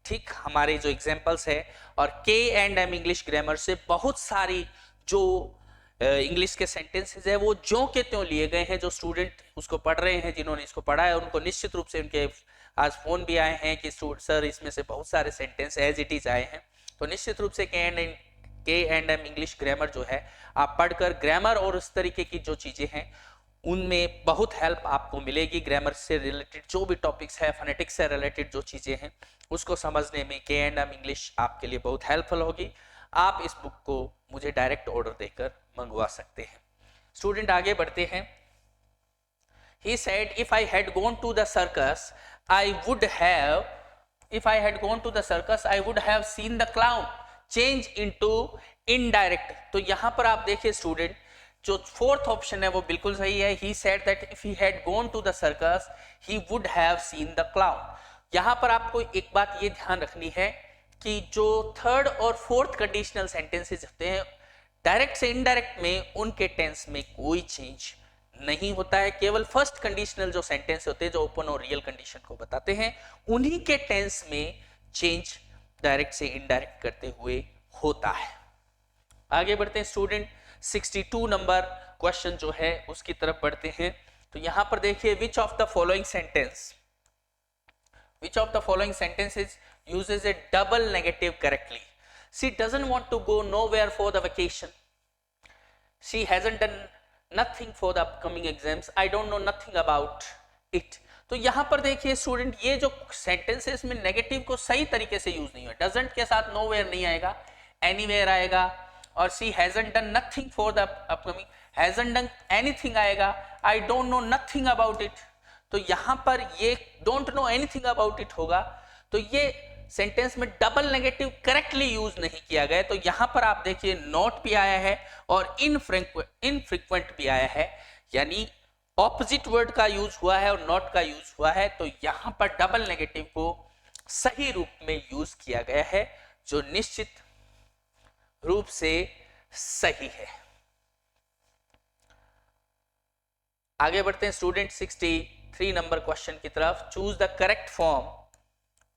ठीक हमारे जो एग्जांपल्स है और K&M इंग्लिश ग्रामर से बहुत सारी जो इंग्लिश के सेंटेंसेस है वो ज्यों के त्यों लिए गए हैं। जो स्टूडेंट उसको पढ़ रहे हैं, जिन्होंने इसको पढ़ा है, उनको निश्चित रूप से उनके आज फोन भी आए हैं कि सर इसमें से बहुत सारे सेंटेंस एज इट इज आए हैं। तो निश्चित रूप से K&M इंग्लिश ग्रामर जो है आप पढ़कर ग्रामर और उस तरीके की जो चीजें हैं उनमें बहुत हेल्प आपको मिलेगी। ग्रामर से रिलेटेड जो भी टॉपिक्स है, फोनेटिक्स से रिलेटेड जो चीजें हैं उसको समझने में K&M इंग्लिश आपके लिए बहुत हेल्पफुल होगी। आप इस बुक को मुझे डायरेक्ट ऑर्डर देकर मंगवा सकते हैं। स्टूडेंट आगे बढ़ते हैं। He said, if I had gone to the circus, I would have seen the clown change into indirect। तो यहां पर आप देखिए स्टूडेंट, जो फोर्थ ऑप्शन है वो बिल्कुल सही है। He said that if he had gone to the circus, he would have seen the clown। यहां पर आपको एक बात ये ध्यान रखनी है कि जो थर्ड और फोर्थ कंडीशनल सेंटेंसेस होते हैं डायरेक्ट से इनडायरेक्ट में, उनके टेंस में कोई चेंज नहीं होता है। केवल फर्स्ट कंडीशनल जो सेंटेंस होते हैं जो ओपन और रियल कंडीशन को बताते हैं, उन्हीं के टेंस में चेंज डायरेक्ट से इनडायरेक्ट करते हुए होता है। आगे बढ़ते हैं स्टूडेंट, 62 नंबर क्वेश्चन जो है उसकी तरफ बढ़ते हैं। तो यहां पर देखिए, विच of the following sentences uses a double negative correctly? She doesn't want to go nowhere for the vacation. She hasn't done nothing for the upcoming exams. I don't know nothing about it। तो यहां पर देखिए स्टूडेंट, ये जो सेंटेंसेस में नेगेटिव को सही तरीके से यूज नहीं हुआ। डजंट के साथ nowhere नहीं आएगा, anywhere आएगा, और she hasn't done nothing for the upcoming, hasn't done anything आएगा, I don't know nothing about it। तो यहां पर ये don't know anything about it होगा, तो ये सेंटेंस में डबल नेगेटिव करेक्टली यूज नहीं किया गया। तो यहां पर आप देखिए नॉट भी आया है और इनफ्रीक्वेंट भी आया है, यानी ऑपोजिट वर्ड का यूज हुआ है और नॉट का यूज हुआ है। तो यहां पर डबल नेगेटिव को सही रूप में यूज किया गया है, जो निश्चित रूप से सही है। आगे बढ़ते हैं स्टूडेंट 63 नंबर क्वेश्चन की तरफ। Choose the correct form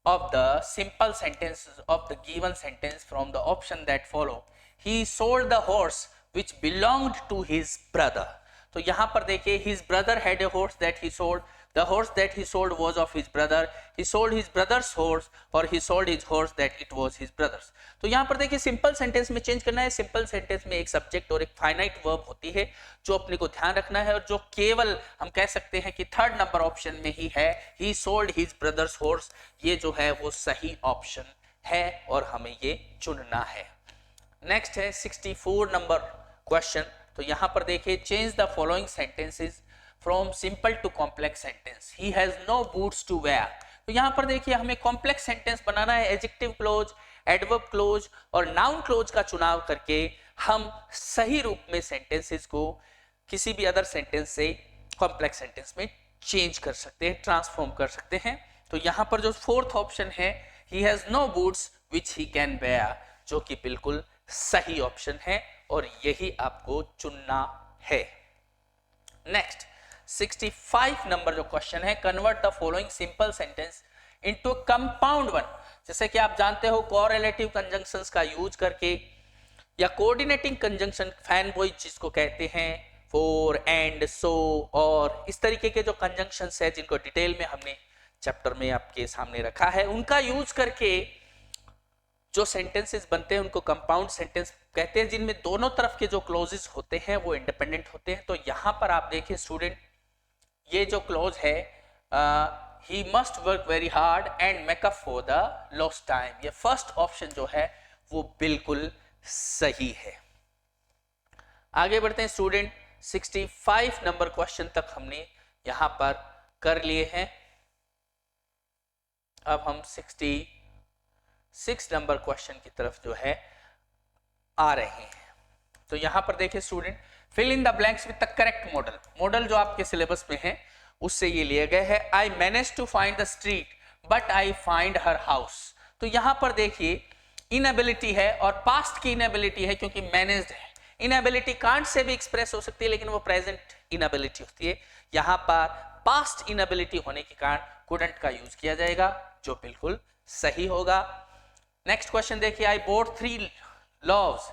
of the simple sentences of the given sentence from the option that follow। He sold the horse which belonged to his brother। तो यहां पर देखिए, his brother had a horse that he sold, the horse that he sold was of his brother, he sold his brother's horse, और he sold his horse that it was his brother's। तो यहां पर देखिए सिंपल सेंटेंस में चेंज करना है। सिंपल सेंटेंस में एक सब्जेक्ट और एक फाइनाइट वर्ब होती है जो अपने को ध्यान रखना है, और जो केवल हम कह सकते हैं कि थर्ड नंबर ऑप्शन में ही है, he sold his brother's horse। ये जो है वो सही ऑप्शन है और हमें ये चुनना है। नेक्स्ट है 64 नंबर क्वेश्चन। तो यहां पर देखिए, change the following sentences from simple to complex sentence. He has no boots to wear. तो यहां पर देखिए हमें कॉम्प्लेक्स सेंटेंस बनाना है। एडजेक्टिव क्लोज, एडवर्ब क्लोज और नाउन क्लोज का चुनाव करके हम सही रूप में सेंटेंसेस को किसी भी अदर सेंटेंस से कॉम्प्लेक्स सेंटेंस में चेंज कर सकते हैं, ट्रांसफॉर्म कर सकते हैं। तो यहां पर जो फोर्थ ऑप्शन है, he has no boots which he can wear, जो कि बिल्कुल सही ऑप्शन है और यही आपको चुनना है। नेक्स्ट 65 नंबर जो क्वेश्चन है, convert the following simple sentence into compound one. जैसे कि आप जानते हो कोरिलेटिव कंजंक्शंस का यूज करके या कोऑर्डिनेटिंग कंजंक्शन, फैन बॉय जिसको कहते हैं, फॉर, एंड, सो, और इस तरीके के जो कंजंक्शंस है जिनको डिटेल में हमने चैप्टर में आपके सामने रखा है, उनका यूज करके जो सेंटेंसेस बनते हैं उनको कंपाउंड सेंटेंस कहते हैं, जिनमें दोनों तरफ के जो क्लोजेस होते हैं वो इंडिपेंडेंट होते हैं। तो यहां पर आप देखिए स्टूडेंट, ये जो क्लोज है, he must work very hard and make up for the lost time, ये फर्स्ट ऑप्शन जो है वो बिल्कुल सही है। आगे बढ़ते हैं स्टूडेंट, 65 नंबर क्वेश्चन तक हमने यहां पर कर लिए हैं। अब हम 66 नंबर क्वेश्चन की तरफ जो है आ रहे हैं। तो यहां पर देखिए student, fill in the blanks with the correct modal. Modal जो आपके सिलेबस में है उससे ये लिए गए हैं। I manage to find the street but I find her house. तो यहां पर देखिए इनएबिलिटी है और पास्ट की इनएबिलिटी है क्योंकि मैनेज्ड है। इनएबिलिटी कांट से भी एक्सप्रेस हो सकती है, लेकिन वो प्रेजेंट इनएबिलिटी होती है। यहाँ पर पास्ट इनएबिलिटी होने के कारण कुडंट का यूज किया जाएगा, जो बिल्कुल सही होगा। नेक्स्ट क्वेश्चन देखिए, आई बोट 3 लॉव्स,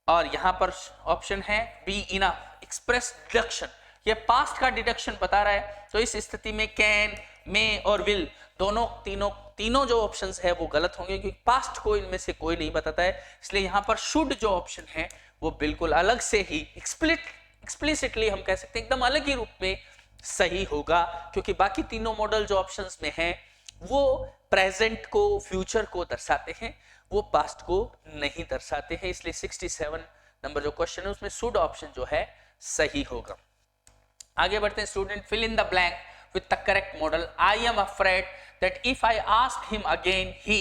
और यहां पर ऑप्शन है बी इनफ एक्सप्रेस डिडक्शन, ये पास्ट का डिडक्शन बता रहा है। तो इस स्थिति में कैन, मे और विल तीनों जो ऑप्शंस है वो गलत होंगे, क्योंकि पास्ट को इनमें से कोई नहीं बताता है। इसलिए यहां पर शुड जो ऑप्शन है वो बिल्कुल अलग से ही एक्सप्लिसिटली हम कह सकते हैं एकदम अलग ही रूप में सही होगा, क्योंकि बाकी तीनों मॉडल जो ऑप्शंस में हैं वो प्रेजेंट को, फ्यूचर को दर्शाते हैं, वो पास्ट को नहीं दर्शाते हैं। इसलिए 67 नंबर जो क्वेश्चन है उसमें शुड ऑप्शन जो है सही होगा। आगे बढ़ते हैं student, fill in the blank with the correct modal. I am afraid that if I ask him again he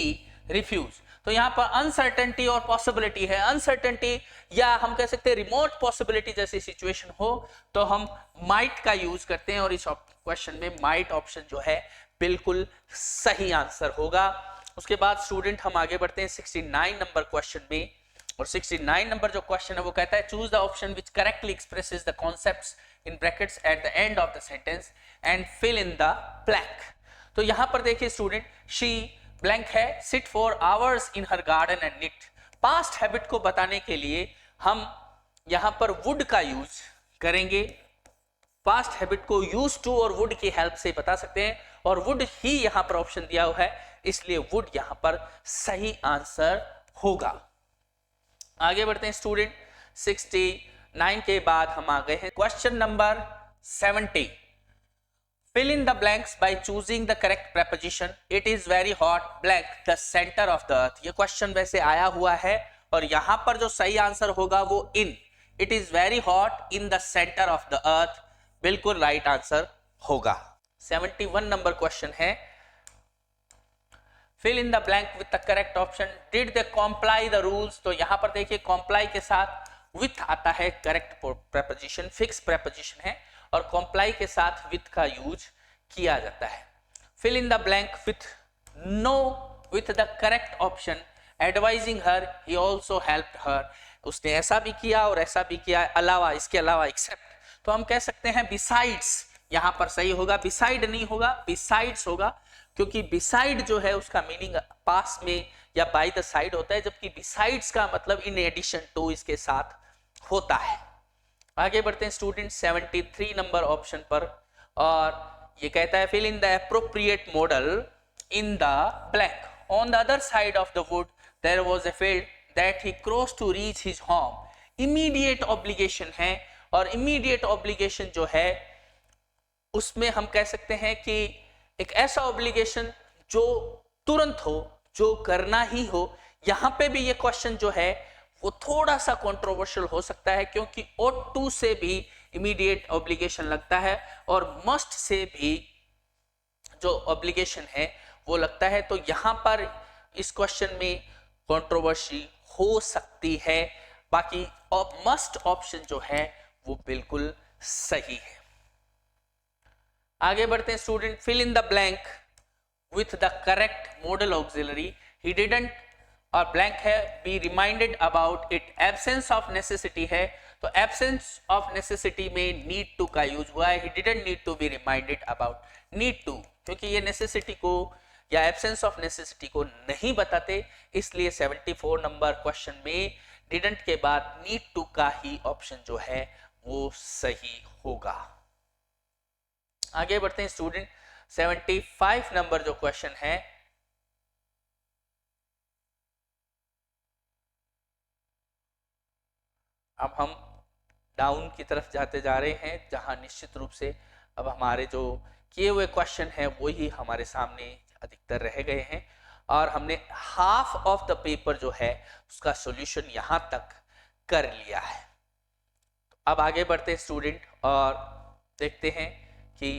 refuse. तो यहाँ पर अनसर्टेनिटी और पॉसिबिलिटी है। अनसर्टेनिटी या हम कह सकते हैं रिमोट पॉसिबिलिटी जैसी सिचुएशन हो तो हम माइट का यूज करते हैं, और इस क्वेश्चन में माइट ऑप्शन जो है बिल्कुल सही आंसर होगा। उसके बाद स्टूडेंट हम आगे बढ़ते हैं 69 नंबर क्वेश्चन में, और 69 नंबर जो क्वेश्चन है वो कहता है choose the option which correctly expresses the concepts in brackets at the end of the sentence and fill in the blank. तो यहां पर देखिए स्टूडेंट, शी ब्लैंक है sit for hours in her garden and knit. Past habit को बताने के लिए हम यहां पर वुड का यूज करेंगे। पास्ट हैबिट को यूज टू और वुड की हेल्प से बता सकते हैं, और वुड ही यहां पर ऑप्शन दिया हुआ है, इसलिए वुड यहां पर सही आंसर होगा। आगे बढ़ते हैं स्टूडेंट, 69 के बाद हम आ गए हैं question number 70। Fill in the blanks by choosing the correct preposition. It is very hot, blank, the center of the earth. ये क्वेश्चन वैसे आया हुआ है, और यहां पर जो सही आंसर होगा वो in. It is very hot in the center of the earth. बिल्कुल राइट आंसर होगा। 71 नंबर क्वेश्चन है, fill in the blank with the correct option. Did they comply the rules? तो यहां पर देखिए comply के साथ with आता है करेक्ट preposition, fixed preposition है, और comply के साथ with का यूज किया जाता है। fill in the blank with no with the correct option, advising her, he also helped her. उसने ऐसा भी किया और ऐसा भी किया, अलावा, इसके अलावा, एक्सेप्ट। तो हम कह सकते हैं besides, यहां पर सही होगा, beside नहीं होगा, besides होगा, क्योंकि beside जो है उसका मीनिंग पास में या by the side होता है, जबकि besides का मतलब in addition to, इसके साथ होता है। आगे बढ़ते हैं स्टूडेंट 73 नंबर ऑप्शन पर, और ये कहता है fill in the appropriate modal in the blank. On the other side of the wood there was a field that he cross to reach his home. Immediate obligation है, और इमीडिएट ऑब्लिगेशन जो है उसमें हम कह सकते हैं कि एक ऐसा ऑब्लिगेशन जो तुरंत हो, जो करना ही हो। यहां पे भी ये क्वेश्चन जो है वो थोड़ा सा कंट्रोवर्शियल हो सकता है, क्योंकि ought to से भी इमीडिएट ऑब्लिगेशन लगता है, और मस्ट से भी जो ऑब्लिगेशन है वो लगता है। तो यहां पर इस क्वेश्चन में कंट्रोवर्सी हो सकती है, बाकी मस्ट ऑप्शन जो है वो बिल्कुल सही है। आगे बढ़ते हैं student, fill in the blank with the correct modal auxiliary. He didn't, और ब्लैंक है, be reminded about it. Absence of necessity है, तो एब्सेंस ऑफ नेसेसिटी में नीड टू का यूज हुआ है। He didn't need to be reminded about need to, क्योंकि ये नेसेसिटी को या एब्सेंस ऑफ नेसेसिटी को नहीं बताते, इसलिए 74 नंबर क्वेश्चन में डिडंट के बाद नीड टू का ही ऑप्शन जो है वो सही होगा। आगे बढ़ते हैं स्टूडेंट, 75 नंबर जो क्वेश्चन है, अब हम डाउन की तरफ जाते जा रहे हैं, जहां निश्चित रूप से अब हमारे जो किए हुए क्वेश्चन हैं वही हमारे सामने अधिकतर रह गए हैं, और हमने हाफ ऑफ द पेपर जो है उसका सॉल्यूशन यहां तक कर लिया है। तो अब आगे बढ़ते हैं स्टूडेंट, और देखते हैं कि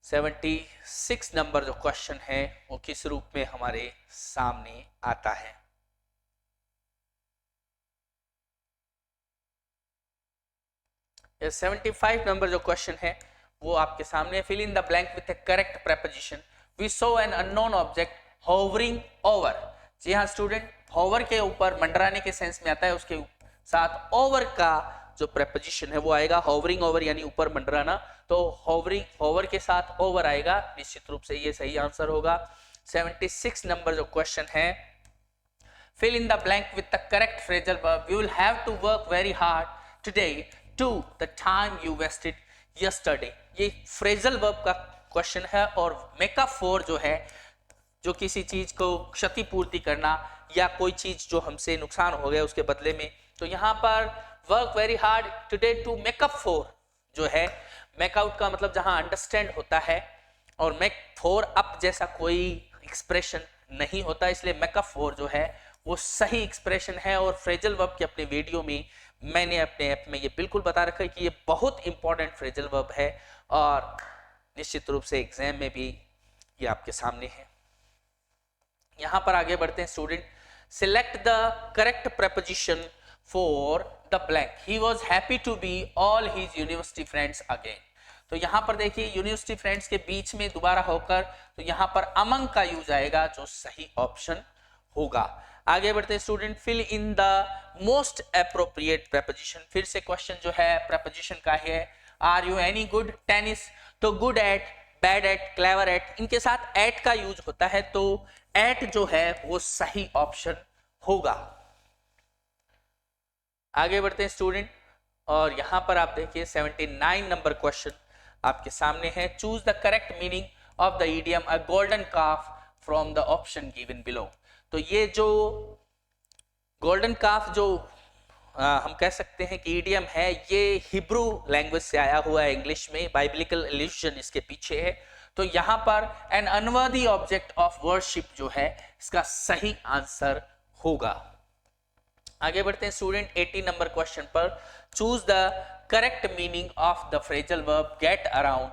76 नंबर जो क्वेश्चन है वो किस रूप में हमारे सामने आता है। ये 75 नंबर जो क्वेश्चन है वो आपके सामने, fill in the blank with the correct preposition. We saw an unknown object hovering over जी हाँ स्टूडेंट, होवर के ऊपर मंडराने के सेंस में आता है, उसके साथ ओवर का जो प्रेपोजिशन है वो आएगा, होवरिंग ओवर यानी ऊपर मंडराना, तो होवरिंग होवर के साथ ओवर आएगा, निश्चित रूप से ये सही आंसर होगा। 76 नंबर जो क्वेश्चन है, fill in the blank with the correct phrasal verb. You will have to work very hard today to the time you wasted yesterday. ये phrasal verb का क्वेश्चन है, और मेकाफोर जो है, जो किसी चीज को क्षतिपूर्ति करना या कोई चीज जो हमसे नुकसान हो गया उसके बदले में, तो यहाँ पर work very hard today to make up for जो है, मेक आउट का मतलब जहां अंडरस्टैंड होता है, और मेक फॉर अप जैसा कोई एक्सप्रेशन नहीं होता, इसलिए मेक अप फॉर जो है वो सही एक्सप्रेशन है। और फ्रेजल वर्ब के अपने वीडियो में मैंने अपने ऐप में ये बिल्कुल बता रखा है कि ये बहुत इंपॉर्टेंट फ्रेजल वर्ब है, और निश्चित रूप से एग्जाम में भी ये आपके सामने है। यहां पर आगे बढ़ते हैं student. Select the correct preposition for the blank. He was happy to be all his university friends again. तो यहां पर देखिए यूनिवर्सिटी फ्रेंड्स के बीच में दोबारा होकर, तो यहां पर अमंग का यूज आएगा जो सही ऑप्शन होगा। आगे बढ़ते हैं student. Fill in the most appropriate preposition. फिर से क्वेश्चन जो है प्रेपोजिशन का है। Are you any good tennis, तो good at, bad at, clever at, इनके साथ एट का यूज होता है, तो एट जो है वो सही ऑप्शन होगा। आगे बढ़ते हैं स्टूडेंट, और यहां पर आप देखिए 79 नंबर क्वेश्चन आपके सामने है। Choose the correct meaning of the idiom a golden calf from the option given below. तो ये जो गोल्डन काफ जो हम कह सकते हैं कि इडियम है, ये हिब्रू लैंग्वेज से आया हुआ है इंग्लिश में, बाइबलिकल एल्यूजन इसके पीछे है। तो यहां पर an unworthy object of worship जो है इसका सही आंसर होगा। आगे बढ़ते हैं स्टूडेंट 80 नंबर क्वेश्चन पर। Choose the correct meaning of the phrasal verb get around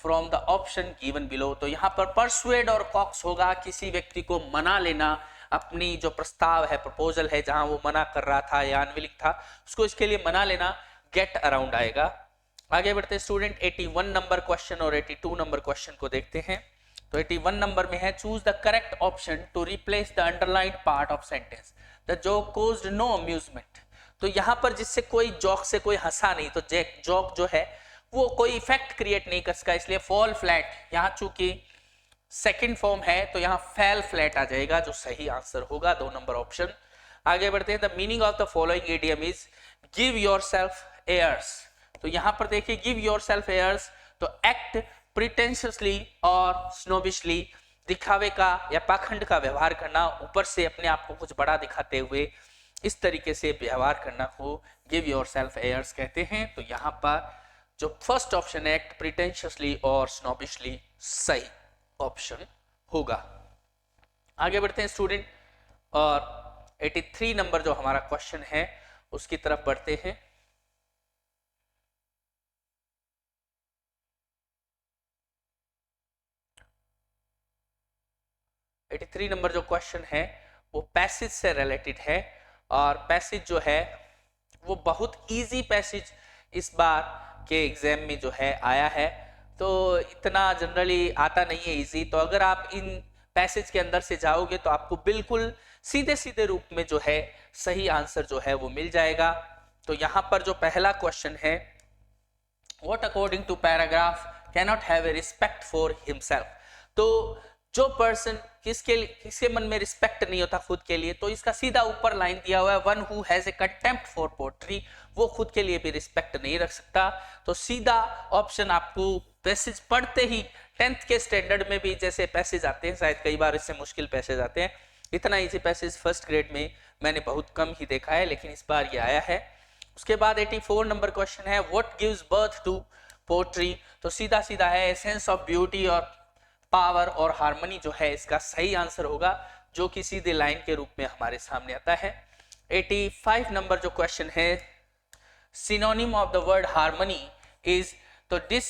from the option given below. तो यहां पर परसुएड और कॉक्स होगा, किसी व्यक्ति को मना लेना, अपनी जो प्रस्ताव है, प्रपोजल है, जहां वो मना कर रहा था या अनविलिंग था, उसको इसके लिए मना लेना, गेट अराउंड आएगा। आगे बढ़ते हैं स्टूडेंट 81 नंबर क्वेश्चन और 82 नंबर क्वेश्चन को देखते हैं। तो 81 नंबर में है choose the correct option to replace the underlined part of sentence. The joke caused no amusement. तो यहां पर जिससे कोई जोक से कोई हंसा नहीं, तो जोक जो है वो कोई इफेक्ट क्रिएट नहीं कर सका, इसलिए फॉल फ्लैट, यहां चूंकि सेकंड फॉर्म है तो यहां फेल फ्लैट आ जाएगा जो सही आंसर होगा, 2 नंबर ऑप्शन। आगे बढ़ते हैं। The meaning of the following idiom is give yourself airs. तो यहां पर देखिए गिव योरसेल्फ एयर्स, तो एक्ट प्रिटेंशियसली और स्नोबिशली, दिखावे का या पाखंड का व्यवहार करना, ऊपर से अपने आप को कुछ बड़ा दिखाते हुए इस तरीके से व्यवहार करना को गिव योरसेल्फ एयर्स कहते हैं। तो यहां पर जो फर्स्ट ऑप्शन है एक्ट प्रिटेंशियसली और स्नोबिशली सही ऑप्शन होगा। आगे बढ़ते हैं स्टूडेंट, और 83 नंबर जो हमारा क्वेश्चन है उसकी तरफ बढ़ते हैं। नंबर जो क्वेश्चन है वो पैसेज से रिलेटेड है, और पैसेज जो है वो बहुत इजी पैसेज इस बार के एग्जाम में जो है आया है, तो इतना जनरली आता नहीं है इजी। तो अगर आप इन पैसेज के अंदर से जाओगे तो आपको बिल्कुल सीधे सीधे रूप में जो है सही आंसर जो है वो मिल जाएगा। तो यहां पर जो पहला क्वेश्चन है, what according to paragraph can not have a respect for himself. तो जो पर्सन किसके मन में रिस्पेक्ट नहीं होता खुद के लिए, तो इसका सीधा ऊपर लाइन दिया हुआ है, one who has a contempt for poetry, वो खुद के लिए भी रिस्पेक्ट नहीं रख सकता। तो सीधा ऑप्शन आपको पैसेज पढ़ते ही 10th के स्टैंडर्ड में भी जैसे पैसेज आते हैं, शायद कई बार इससे मुश्किल पैसेज आते हैं, इतना इजी पैसेज फर्स्ट ग्रेड में मैंने बहुत कम ही देखा है, लेकिन इस बार ये आया है। उसके बाद 84 नंबर क्वेश्चन है, what gives birth to poetry. तो सीधा सीधा है एसेंस ऑफ ब्यूटी और पावर और हार्मनी जो है इसका सही आंसर होगा, जो कि सीधे लाइन के रूप में हमारे सामने आता है। 85 नंबर जो क्वेश्चन है, synonym of the word harmony is, तो डिस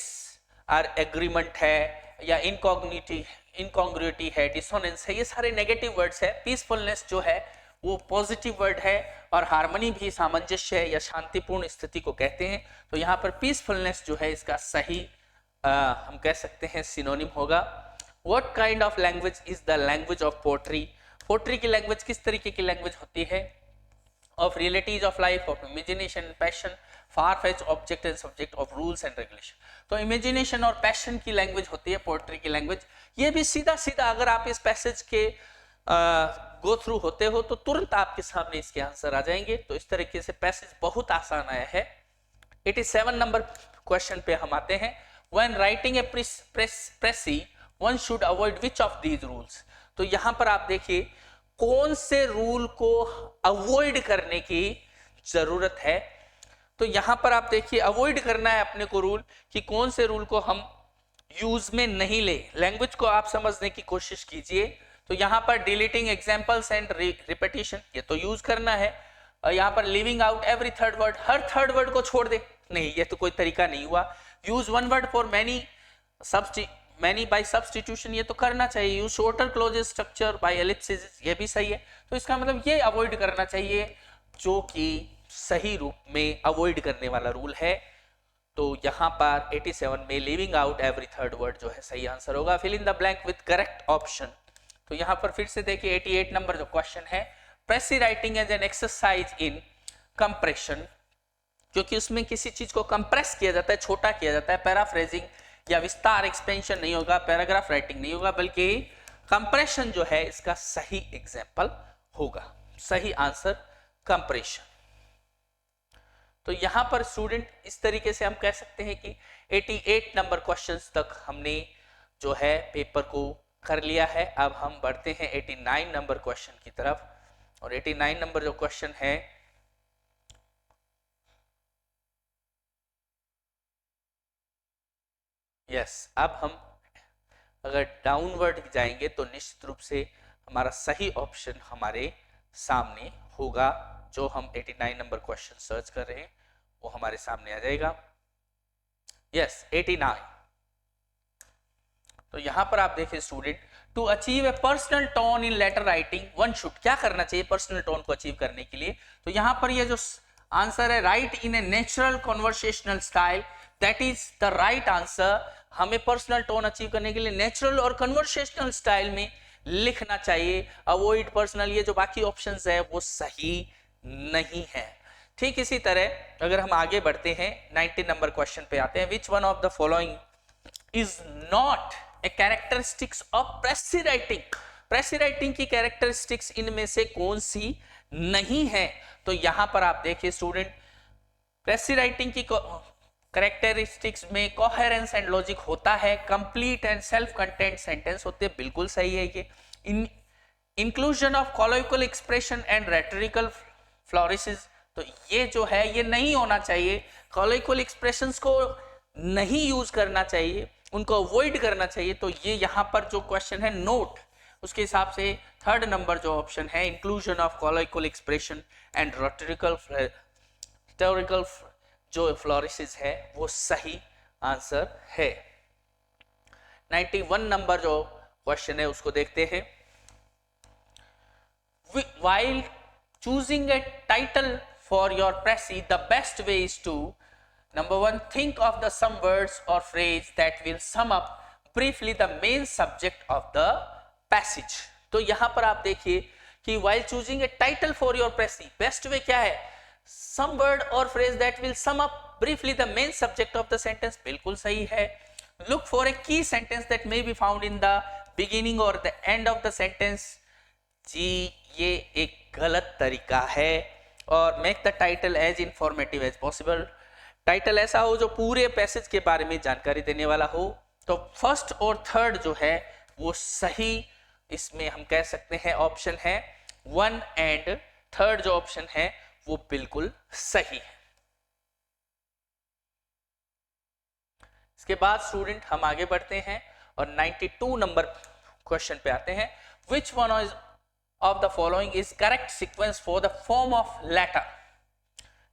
आर एग्रीमेंट है या इनकॉन्ग्रुइटी है, डिसोनेंस है, ये सारे नेगेटिव वर्ड्स है। पीसफुलनेस जो है वो पॉजिटिव वर्ड है, और हार्मनी भी सामंजस्य है या शांतिपूर्ण स्थिति को कहते हैं। तो यहाँ पर पीसफुलनेस जो है इसका सही हम कह सकते हैं सिनोनिम होगा। What kind of language is the language of poetry? Poetry की लैंग्वेज किस तरीके की लैंग्वेज होती है? Of realities of life, of imagination, passion, far fetch object and subject, of rules and regulation. तो इमेजिनेशन और पैशन की लैंग्वेज होती है पोएट्री की लैंग्वेज। ये भी सीधा सीधा अगर आप इस पैसेज के गो थ्रू होते हो तो तुरंत आपके सामने इसके आंसर आ जाएंगे। तो इस तरीके से पैसेज बहुत आसान आया है। 87 नंबर क्वेश्चन पे हम आते हैं। When writing a précis, one should avoid which of these rules? तो यहां पर आप देखिए कौन से रूल को अवॉइड करने की जरूरत है। तो यहां पर आप देखिए अवॉइड करना है अपने को रूल कि कौन से रूल को हम यूज में नहीं ले। लैंग्वेज को आप समझने की कोशिश कीजिए। तो यहां पर डिलीटिंग एग्जाम्पल्स एंड रिपीटिशन, ये तो यूज करना है। और यहां पर leaving out every third word, हर थर्ड वर्ड को छोड़ दे, नहीं, ये तो कोई तरीका नहीं हुआ। Use one word for many by substitution, ये तो करना चाहिए। Use shorter clauses structure by ellipsis, ये भी सही है। तो इसका मतलब ये अवॉइड करना चाहिए जो कि सही रूप में अवॉइड करने वाला रूल है। तो यहां पर 87 में living out every third word जो है सही आंसर होगा। Fill in the blank with correct option. तो यहां पर फिर से देखिए 88 नंबर जो क्वेश्चन है, precis writing as an exercise in compression, क्योंकि उसमें किसी चीज को कंप्रेस किया जाता है, छोटा किया जाता है। पैराफ्रेजिंग या विस्तार एक्सपेंशन नहीं होगा, पैराग्राफ राइटिंग नहीं होगा, बल्कि कंप्रेशन जो है इसका सही एग्जाम्पल होगा। सही आंसर कंप्रेशन। तो यहां पर स्टूडेंट इस तरीके से हम कह सकते हैं कि 88 नंबर क्वेश्चंस तक हमने जो है पेपर को कर लिया है। अब हम बढ़ते हैं 89 नंबर क्वेश्चन की तरफ। और 89 नंबर जो क्वेश्चन है, अब हम अगर डाउनवर्ड जाएंगे तो निश्चित रूप से हमारा सही ऑप्शन हमारे सामने होगा। जो हम 89 नंबर क्वेश्चन सर्च कर रहे हैं वो हमारे सामने आ जाएगा। 89। तो यहां पर आप देखिए student, to achieve a personal tone in letter writing one should, क्या करना चाहिए पर्सनल टोन को अचीव करने के लिए? तो यहां पर ये जो आंसर है, right in a natural conversational style, that is the right answer. हमें पर्सनल टोन अचीव करने के लिए नेचुरल और कन्वर्सेशनल स्टाइल में लिखना चाहिए। अवॉइड पर्सनल, ये जो बाकी ऑप्शंस है वो सही नहीं है। ठीक इसी तरह अगर हम आगे बढ़ते हैं 90 नंबर क्वेश्चन पे आते हैं। विच one of the following is not A characteristics of प्रेसी writing? प्रेसी writing की कैरेक्टरिस्टिक्स इनमें से कौन सी नहीं है? तो यहां पर आप देखिए स्टूडेंट, प्रेसी राइटिंग की कैरेक्टरिस्टिक्स में कोहेरेंस एंड लॉजिक होता है, complete and self content sentence होते हैं, बिल्कुल सही है ये। Inclusion of colloquial expression and rhetorical flourishes, तो ये जो है ये नहीं होना चाहिए। कॉलोइकल एक्सप्रेशंस को नहीं यूज करना चाहिए, उनको अवॉइड करना चाहिए। तो ये यहाँ पर जो क्वेश्चन है नोट, उसके हिसाब से थर्ड नंबर जो ऑप्शन है, inclusion of colloquial expression and rhetorical जो फ्लोरिसेस है वो सही आंसर है। 91 नंबर जो क्वेश्चन है उसको देखते हैं। While choosing a title for your précis, the best way is to, number one, think of some words or phrase that will sum up briefly the main subject of the passage. तो यहां पर आप देखिए कि while choosing a title for your précis, best way क्या है? Some word or phrase that will sum up briefly the main subject of the sentence, बिल्कुल सही है। Look for a key sentence that may be found in the beginning or the end of the sentence, जी ये एक गलत तरीका है। और make the title as informative as possible, title ऐसा हो जो पूरे पैसेज के बारे में जानकारी देने वाला हो। तो फर्स्ट और थर्ड जो है वो सही, इसमें हम कह सकते हैं ऑप्शन है 1 एंड थर्ड जो ऑप्शन है वो बिल्कुल सही है। इसके बाद स्टूडेंट हम आगे बढ़ते हैं और 92 नंबर क्वेश्चन पे आते हैं। Which one of the following is correct sequence for the form of letter?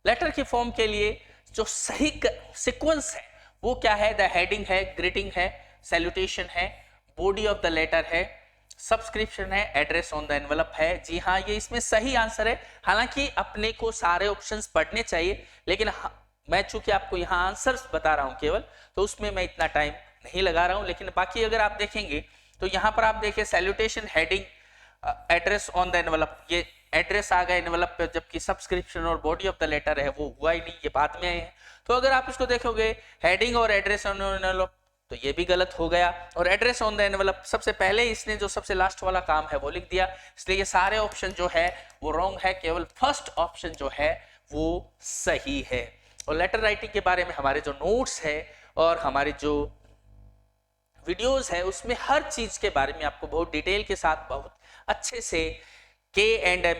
Letter की फॉर्म के लिए जो सही सीक्वेंस है वो क्या है? द हेडिंग है, ग्रीटिंग है, सैल्यूटेशन है, बॉडी ऑफ द लेटर है, सब्सक्रिप्शन है, एड्रेस ऑन द एनवेलप है। जी हाँ, ये इसमें सही आंसर है। हालांकि अपने को सारे ऑप्शंस पढ़ने चाहिए, लेकिन मैं चूंकि आपको यहाँ आंसर्स बता रहा हूँ केवल, तो उसमें मैं इतना टाइम नहीं लगा रहा हूँ। लेकिन बाकी अगर आप देखेंगे तो यहाँ पर आप देखिए salutation, heading, address on the envelope, ये एड्रेस आ गया एनवलप पे, जबकि सब्सक्रिप्शन और बॉडी ऑफ द लेटर है वो हुआ ही नहीं, ये बाद में आए हैं। तो अगर आप इसको देखोगे हेडिंग और एड्रेस ऑन एनवलप, तो ये भी गलत हो गया। और एड्रेस ऑन द एनवलप सबसे पहले इसने जो सबसे लास्ट वाला काम है वो लिख दिया, इसलिए ये सारे ऑप्शन जो है वो रॉन्ग है, केवल फर्स्ट ऑप्शन जो है वो सही है। और लेटर राइटिंग के बारे में हमारे जो नोट्स है और हमारे जो वीडियोस है उसमें हर चीज के बारे में आपको बहुत डिटेल के साथ बहुत अच्छे से K&M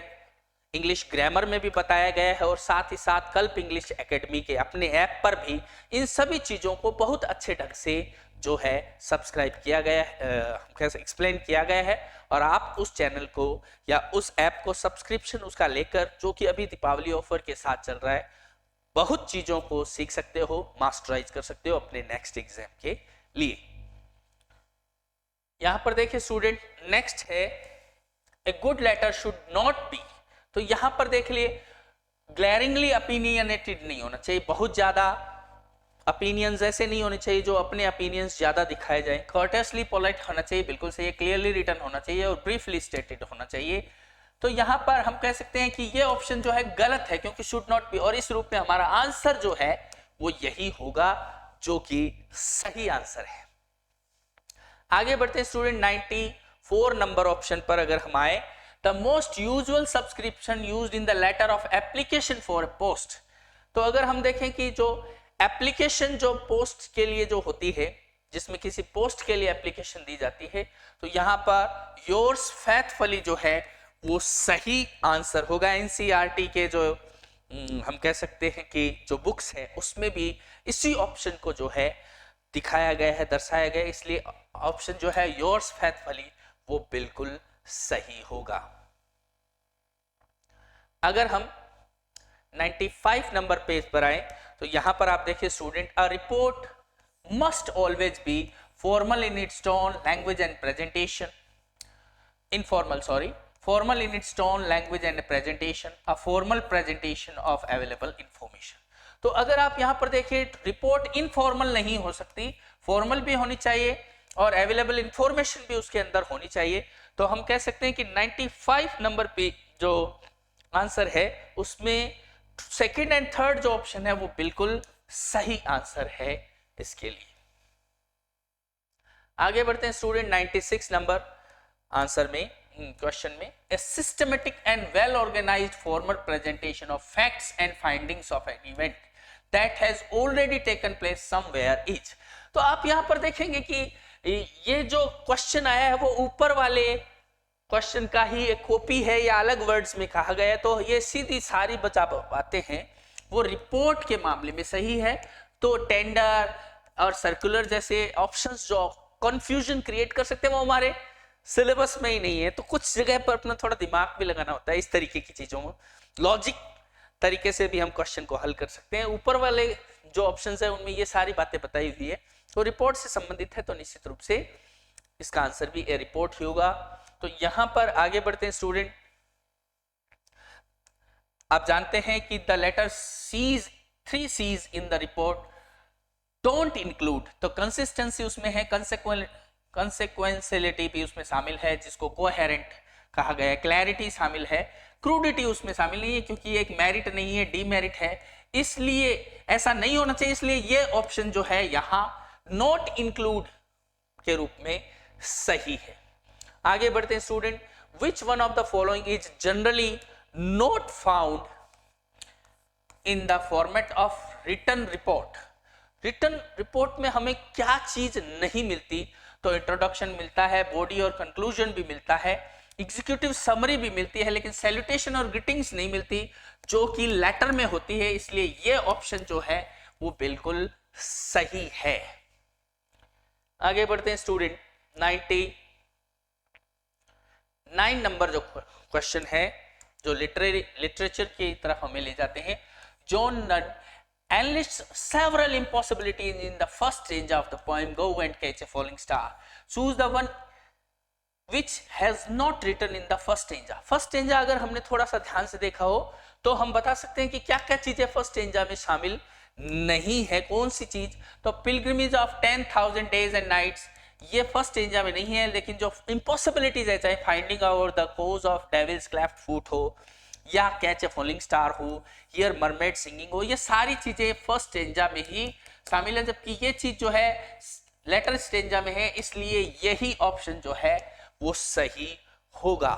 इंग्लिश ग्रामर में भी बताया गया है, और साथ ही साथ कल्प इंग्लिश एकेडमी के अपने ऐप पर भी इन सभी चीजों को बहुत अच्छे ढंग से जो है सब्सक्राइब किया गया है, एक्सप्लेन किया गया है। और आप उस चैनल को या उस ऐप को सब्सक्रिप्शन उसका लेकर, जो कि अभी दीपावली ऑफर के साथ चल रहा है, बहुत चीजों को सीख सकते हो, मास्टराइज कर सकते हो अपने नेक्स्ट एग्जाम के लिए। यहां पर देखिए स्टूडेंट, नेक्स्ट है a good letter should not be. तो यहां पर देख लिए ग्लैरिंगली ओपिनियनेटेड नहीं होना चाहिए, बहुत ज्यादा ओपिनियंस ऐसे नहीं होने चाहिए जो अपने ओपिनियंस ज्यादा दिखाए जाएं। कर्टसली पोलाइट होना चाहिए, बिल्कुल सही, क्लियरली रिटन होना चाहिए और ब्रीफली स्टेटेड होना चाहिए। तो यहां पर हम कह सकते हैं कि ये ऑप्शन जो है गलत है, क्योंकि शुड नॉट बी, और इस रूप में हमारा आंसर जो है वो यही होगा जो कि सही आंसर है। आगे बढ़ते हैं स्टूडेंट, 94 नंबर ऑप्शन पर अगर हम आए, the most usual subscription used in the letter of application for post. तो अगर हम देखें कि जो एप्लीकेशन जो पोस्ट के लिए जो होती है, जिसमें किसी पोस्ट के लिए एप्लीकेशन दी जाती है, तो यहां पर योर्स फेथफुली जो है वो सही आंसर होगा। एनसीईआरटी के जो हम कह सकते हैं कि जो बुक्स है उसमें भी इसी ऑप्शन को जो है दिखाया गया है, दर्शाया गया है, इसलिए ऑप्शन जो है योर्स फेथफुली वो बिल्कुल सही होगा। अगर हम 95 नंबर पेज पर आए, तो यहां पर आप देखिए student, a report must always be formal in its tone, language and presentation, formal in its tone, language and presentation, a formal presentation of available information। तो अगर आप यहां पर देखिए, रिपोर्ट इनफॉर्मल नहीं हो सकती, फॉर्मल भी होनी चाहिए और अवेलेबल इंफॉर्मेशन भी उसके अंदर होनी चाहिए। तो हम कह सकते हैं कि 95 नंबर पे जो आंसर है उसमें सेकंड एंड थर्ड जो ऑप्शन है वो बिल्कुल सही आंसर है इसके लिए। आगे बढ़ते हैं स्टूडेंट, 96 नंबर आंसर में, क्वेश्चन में, a systematic and well organized formal presentation of facts and findings of an event that has already taken place somewhere is। तो आप यहां पर देखेंगे कि ये जो क्वेश्चन आया है वो ऊपर वाले क्वेश्चन का ही एक कॉपी है या अलग वर्ड्स में कहा गया है, तो ये सीधी सारी बचा पाते हैं वो रिपोर्ट के मामले में सही है। तो टेंडर और सर्कुलर जैसे ऑप्शंस जो कंफ्यूजन क्रिएट कर सकते हैं वो हमारे सिलेबस में ही नहीं है, तो कुछ जगह पर अपना थोड़ा दिमाग भी लगाना होता है। इस तरीके की चीजों में लॉजिक तरीके से भी हम क्वेश्चन को हल कर सकते हैं। ऊपर वाले जो ऑप्शंस है उनमें ये सारी बातें बताई हुई है, तो रिपोर्ट से संबंधित है, तो निश्चित रूप से इसका आंसर भी ए रिपोर्ट ही होगा। तो यहां पर आगे बढ़ते हैं स्टूडेंट, आप जानते हैं कि the letter Cs, 3 C's in the report don't include, तो कंसिस्टेंसी उसमें है, कंसेक्वेंशियलिटी भी उसमें शामिल है जिसको कोहेरेंट कहा गया है, क्लैरिटी शामिल है, क्रूडिटी उसमें शामिल नहीं है क्योंकि ये एक मेरिट नहीं है, डीमेरिट है, इसलिए ऐसा नहीं होना चाहिए, इसलिए ये ऑप्शन जो है यहां नॉट इंक्लूड के रूप में सही है। आगे बढ़ते हैं student, which one of the following is generally not found in the format of written report. Written report में हमें क्या चीज नहीं मिलती, तो इंट्रोडक्शन मिलता है, बॉडी और कंक्लूजन भी मिलता है, एग्जीक्यूटिव समरी भी मिलती है, लेकिन सैल्यूटेशन और ग्रीटिंग्स नहीं मिलती जो कि लेटर में होती है, इसलिए ये ऑप्शन जो है वो बिल्कुल सही है। आगे बढ़ते हैं स्टूडेंट, 99 नंबर जो क्वेश्चन है जो लिटरेचर की तरफ हमें ले जाते हैं। John Donne enlists several impossibilities in the first stanza of the poem Go and Catch a Falling Star. Choose the one which has not written in the first stanza. First stanza अगर हमने थोड़ा सा ध्यान से देखा हो तो हम बता सकते हैं कि क्या क्या चीजें फर्स्ट stanza में शामिल नहीं है, कौन सी चीज, तो pilgrimage of 10,000 days and nights, ये फर्स्ट स्टेंजा में नहीं है, लेकिन जो इम्पॉसिबिलिटीज है, चाहे finding out the cause of devil's cleft foot हो या कैच ए फॉलिंग स्टार हो, हियर मरमेड सिंगिंग हो, ये सारी चीजें फर्स्ट स्टेंजा में ही शामिल है, जबकि ये चीज जो है लेटर स्टेंजा में है, इसलिए यही ऑप्शन जो है वो सही होगा।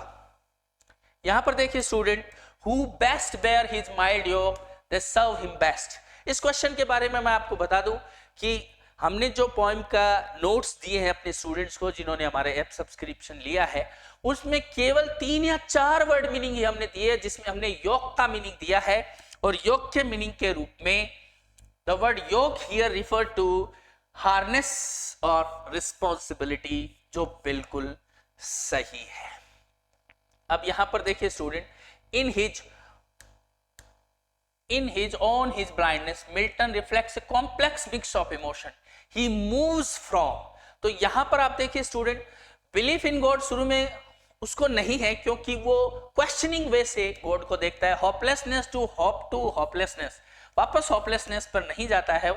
यहां पर देखिए student, who best bear his mild yoke they serve him best. इस क्वेश्चन के बारे में मैं आपको बता दूं कि हमने जो पोएम का नोट्स दिए हैं अपने स्टूडेंट्स को जिन्होंने हमारे ऐप सब्सक्रिप्शन लिया है, उसमें केवल 3 या 4 वर्ड मीनिंग ही हमने दिए, जिसमें हमने योग का मीनिंग दिया है, और योग के मीनिंग के रूप में द वर्ड योग हियर रिफर टू हार्नेस और रिस्पॉन्सिबिलिटी, जो बिल्कुल सही है। अब यहां पर देखिए student, in his own his blindness Milton reflects a complex mix of emotion he moves from। तो यहां पर आप देखिए स्टूडेंट, बिलीफ इन गॉड शुरू में उसको नहीं है, क्योंकि वो क्वेश्चनिंग वे से गॉड को देखता है। होपलेसनेस टू होपलेसनेस, वापस होपलेसनेस पर नहीं जाता है।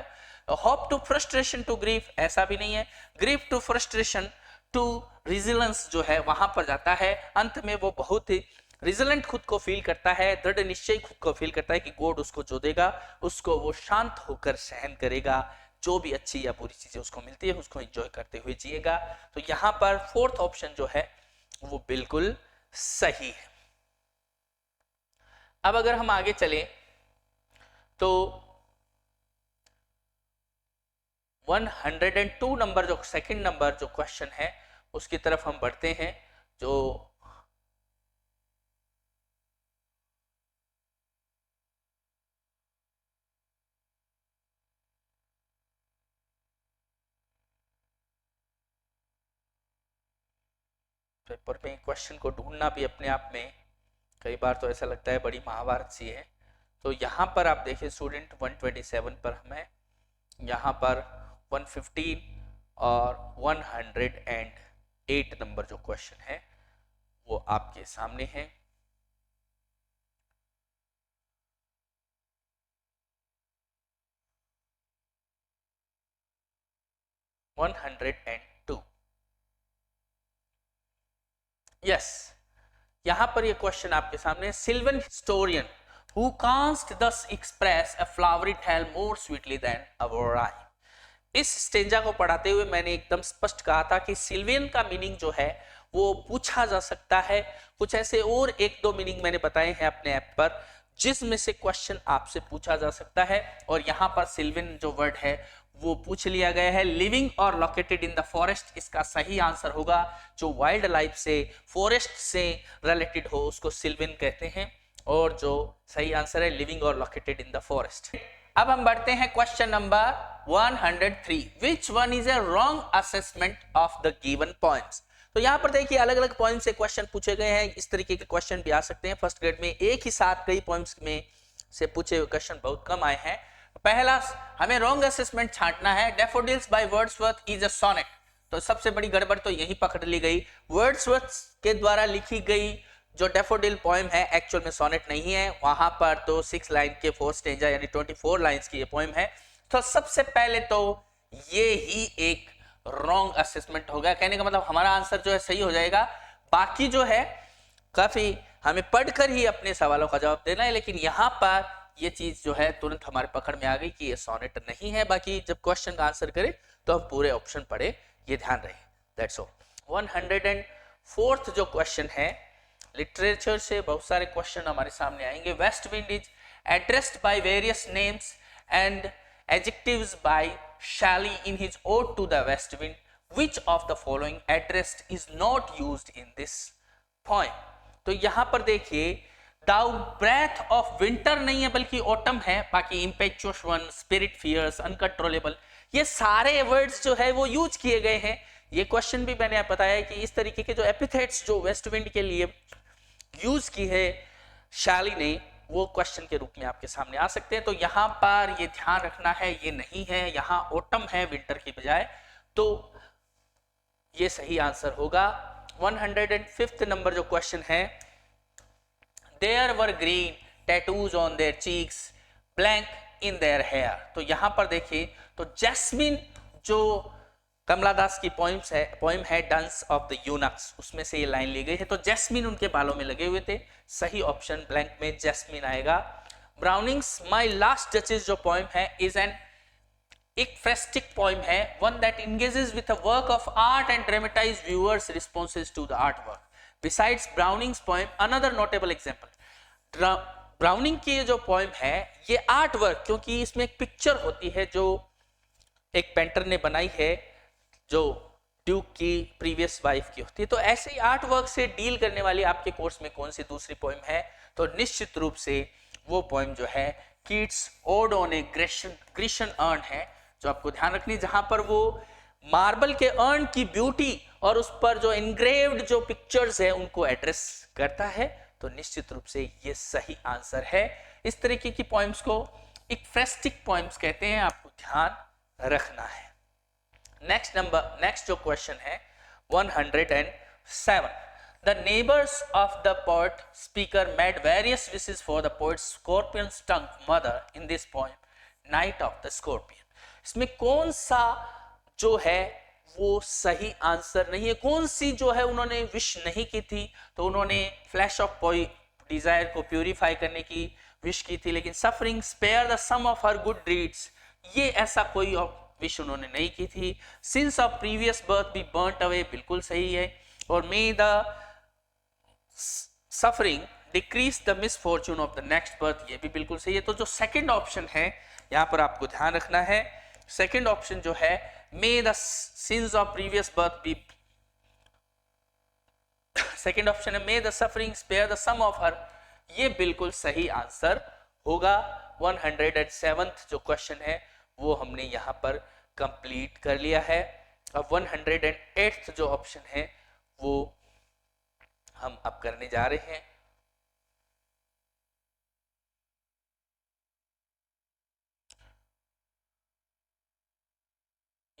Hope to frustration to grief, ऐसा भी नहीं है। Grief to frustration to resilience जो है वहां पर जाता है। अंत में वो बहुत ही रिजिलेंट खुद को फील करता है, दृढ़ निश्चय खुद को फील करता है कि गॉड उसको जो देगा उसको वो शांत होकर सहन करेगा, जो भी अच्छी या बुरी चीजें उसको मिलती है उसको एंजॉय करते हुए जिएगा। तो यहां पर फोर्थ ऑप्शन जो है वो बिल्कुल सही है। अब अगर हम आगे चलें तो 102 नंबर जो सेकंड नंबर जो क्वेश्चन है उसकी तरफ हम बढ़ते हैं, जो पेपर में क्वेश्चन को ढूंढना भी अपने आप में कई बार तो ऐसा लगता है बड़ी महाभारत सी है। तो यहाँ पर आप देखिए स्टूडेंट 127 पर हमें यहाँ पर 115 और 108 नंबर जो क्वेश्चन है वो आपके सामने है। यस, यहां पर ये क्वेश्चन आपके सामने। Sylvan historian who canst thus express a flowery tale more sweetly than our rhyme. इस स्टेंजा को पढ़ाते हुए मैंने एकदम स्पष्ट कहा था कि सिल्वियन का मीनिंग जो है वो पूछा जा सकता है। कुछ ऐसे और 1-2 मीनिंग मैंने बताए हैं अपने ऐप पर जिसमें से क्वेश्चन आपसे पूछा जा सकता है, और यहाँ पर सिल्वियन जो वर्ड है वो पूछ लिया गया है। लिविंग और लोकेटेड इन द फॉरेस्ट, इसका सही आंसर होगा। जो वाइल्ड लाइफ से, फॉरेस्ट से रिलेटेड हो उसको सिल्वियन कहते हैं, और जो सही आंसर है लिविंग और लोकेटेड इन द फॉरेस्ट। अब हम बढ़ते हैं question number 103, which one is a wrong assessment of the given points. तो यहाँ पर देखिए अलग अलग पॉइंट से क्वेश्चन पूछे गए हैं। इस तरीके के क्वेश्चन भी आ सकते हैं फर्स्ट ग्रेड में, एक ही साथ कई पॉइंट्स में से पूछे हुए क्वेश्चन बहुत कम आए हैं। पहला हमें रॉन्ग असेसमेंट छांटना है। Daffodils by Wordsworth is a sonnet. तो सबसे बड़ी गड़बड़ तो यही पकड़ ली गई। वर्ड्सवर्थ के द्वारा लिखी गई जो डैफोडिल पोएम है एक्चुअल में सोनेट नहीं है, वहां पर तो 6 लाइन के 4 स्टेंजा यानी 24 लाइंस की ये पोएम है। तो सबसे पहले तो ये ही एक रॉन्ग असेसमेंट होगा। कहने का मतलब हमारा आंसर जो है सही हो जाएगा। बाकी जो है काफी हमें पढ़कर ही अपने सवालों का जवाब देना है, लेकिन यहाँ पर ये चीज जो है तुरंत हमारे पकड़ में आ गई कि ये सोनेट नहीं है। बाकी जब क्वेश्चन का आंसर करें तो हम पूरे ऑप्शन पढ़े, ये ध्यान रहे। That's all. 104th जो क्वेश्चन है, लिटरेचर से बहुत सारे क्वेश्चन हमारे सामने आएंगे। West wind is addressed by various names and adjectives by Shelley in his ode to the West Wind, which of the following addressed is not used in this poem. तो यहां पर देखिए द ब्रेथ ऑफ विंटर नहीं है बल्कि ऑटम है। बाकी impetuous one, spirit fears, uncontrollable, ये सारे वर्ड्स जो है वो यूज किए गए हैं। ये क्वेश्चन भी मैंने बताया कि इस तरीके के जो एपिथेट्स जो वेस्ट विंड के लिए यूज की है शैली ने, वो क्वेश्चन के रूप में आपके सामने आ सकते हैं। तो यहां पर ये ध्यान रखना है, ये नहीं है, यहां ऑटम है विंटर की बजाय, तो ये सही आंसर होगा। 105th नंबर जो क्वेश्चन है, There were green tattoos on their cheeks, blank in their hair। तो यहां पर देखिए तो जैस्मिन जो कमलादास की पोइम है डांस ऑफ द यूनक्स, उसमें से ये लाइन ली गई है। तो जैस्मिन उनके बालों में लगे हुए थे, सही ऑप्शन ब्लैंक में जैस्मिन आएगा। ब्राउनिंग्स माई लास्ट डचेस जो पोइम है इज एन ekphrastic poem है, one that engages with a work of art and dramatize viewers' responses to the artwork. Besides Browning's poem, another notable example, browning की जो पोएम है ये आर्ट वर्क, क्योंकि इसमें एक पिक्चर होती है जो एक पेंटर ने बनाई है जो ड्यूक की प्रीवियस वाइफ की होती है। तो ऐसे ही आर्ट वर्क से डील करने वाली आपके कोर्स में कौन सी दूसरी पोएम है, तो निश्चित रूप से वो पोएम जो है Keats odd on A Grecian earn है, जो आपको ध्यान रखनी, जहां पर वो मार्बल के अर्न की ब्यूटी और उस पर जो इनग्रेव्ड जो पिक्चर्स है उनको एड्रेस करता है। तो निश्चित रूप से ये सही आंसर है। इस तरीके की पोएम्स को ekphrastic पोएम्स कहते हैं, आपको ध्यान रखना है। नेक्स्ट जो क्वेश्चन है 107, The neighbors of the poet speaker made various wishes for the poet's scorpion-stung mother in this poem, Night of the Scorpion. इसमें कौन सा जो है वो सही आंसर नहीं है, कौन सी जो है उन्होंने विश नहीं की थी, तो उन्होंने फ्लैश ऑफ डिजायर को प्यूरिफाई करने की विश की थी, लेकिन suffering spare the some of her good deeds, ये ऐसा कोई विश उन्होंने नहीं की थी। Sins of previous birth be burnt away, बिल्कुल सही है। और may the suffering decrease the misfortune of the next birth, ये भी बिल्कुल सही है। तो जो सेकंड ऑप्शन है यहां पर आपको ध्यान रखना है, सेकंड ऑप्शन जो है may the sins of previous birth be, second option है may the suffering spare the some of her, ये बिल्कुल सही आंसर होगा। 107th जो क्वेश्चन है वो हमने यहां पर कंप्लीट कर लिया है। अब 108th जो ऑप्शन है वो हम अब करने जा रहे हैं।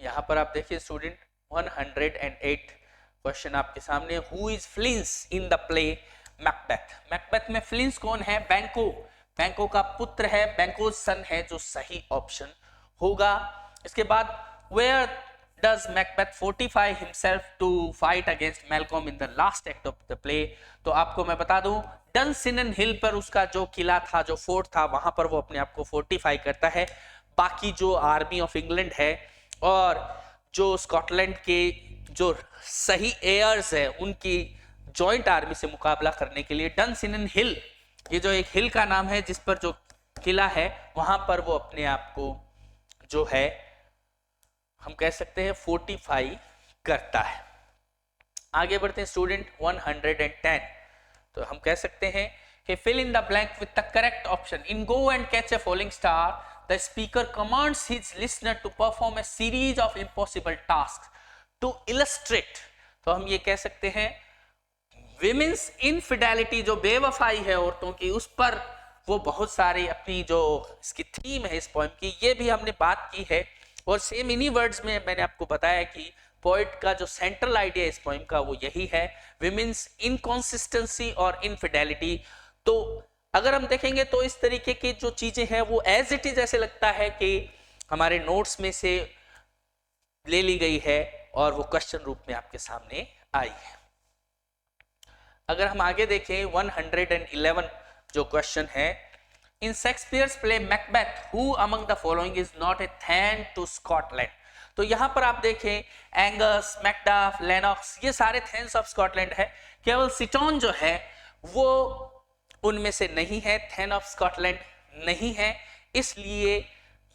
यहां पर आप देखिए स्टूडेंट 108 क्वेश्चन आपके सामने, who is Fleance in the play Macbeth. Macbeth में फ्लिंस कौन है? बैंको का पुत्र है, बैंको सन है, जो सही ऑप्शन होगा। इसके बाद where does Macbeth fortify himself to fight against Malcolm in the last act of the play, तो आपको मैं बता दूं डनसिनन हिल पर उसका जो किला था, जो फोर्ट था, वहां पर वो अपने आप को फोर्टिफाई करता है। बाकी जो आर्मी ऑफ इंग्लैंड है और जो स्कॉटलैंड के जो सही एयर्स है उनकी जॉइंट आर्मी से मुकाबला करने के लिए डनसिनन हिल, ये जो एक हिल का नाम है जिस पर जो किला है, वहां पर वो अपने आप को जो है हम कह सकते हैं फोर्टिफाई करता है। आगे बढ़ते हैं स्टूडेंट 110, तो हम कह सकते हैं कि fill in the blank with the correct option. In go and catch a falling star the speaker commands his listener to perform a series of impossible tasks to illustrate, तो हम ये कह सकते हैं women's infidelity, जो बेवफाई है औरतों की, उस पर वो बहुत सारी अपनी जो इसकी थीम है इस पोएम की, ये भी हमने बात की है। और सेम इन्हीं वर्ड्स में मैंने आपको बताया कि पोएट का जो सेंट्रल आइडिया इस पोएम का वो यही है, women's inconsistency और infidelity। तो अगर हम देखेंगे तो इस तरीके की जो चीजें हैं वो एज इट इज ऐसे लगता है कि हमारे नोट्स में से ले ली गई है और वो क्वेश्चन रूप में आपके सामने आई है। अगर हम आगे देखें 111 जो क्वेश्चन है, in Shakespeare's play Macbeth who among the following is not a thane to Scotland, तो यहां पर आप देखें एंगस, मैकडफ, लेनॉक्स, ये सारे थैन्स ऑफ स्कॉटलैंड है, केवल सिटोन जो है वो उनमें से नहीं है, थैन ऑफ स्कॉटलैंड नहीं है, इसलिए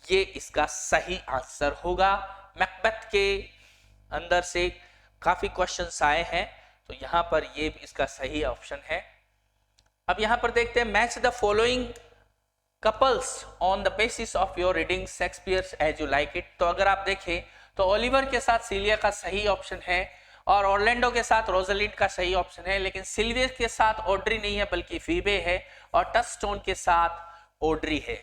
ये इसका सही आंसर होगा। मैकबेथ के अंदर से काफी क्वेश्चंस आए हैं, तो यहां पर ये इसका सही ऑप्शन है। अब यहां पर देखते हैं match the following couples on the basis of your reading Shakespeare as you like it, तो अगर आप देखें तो ओलिवर के साथ सीलिया का सही ऑप्शन है और ऑर्लैंडो के साथ रोजलिंड का सही ऑप्शन है, लेकिन सिल्विया के साथ ऑड्री नहीं है बल्कि फीबे है, और टचस्टोन के साथ ऑड्री है।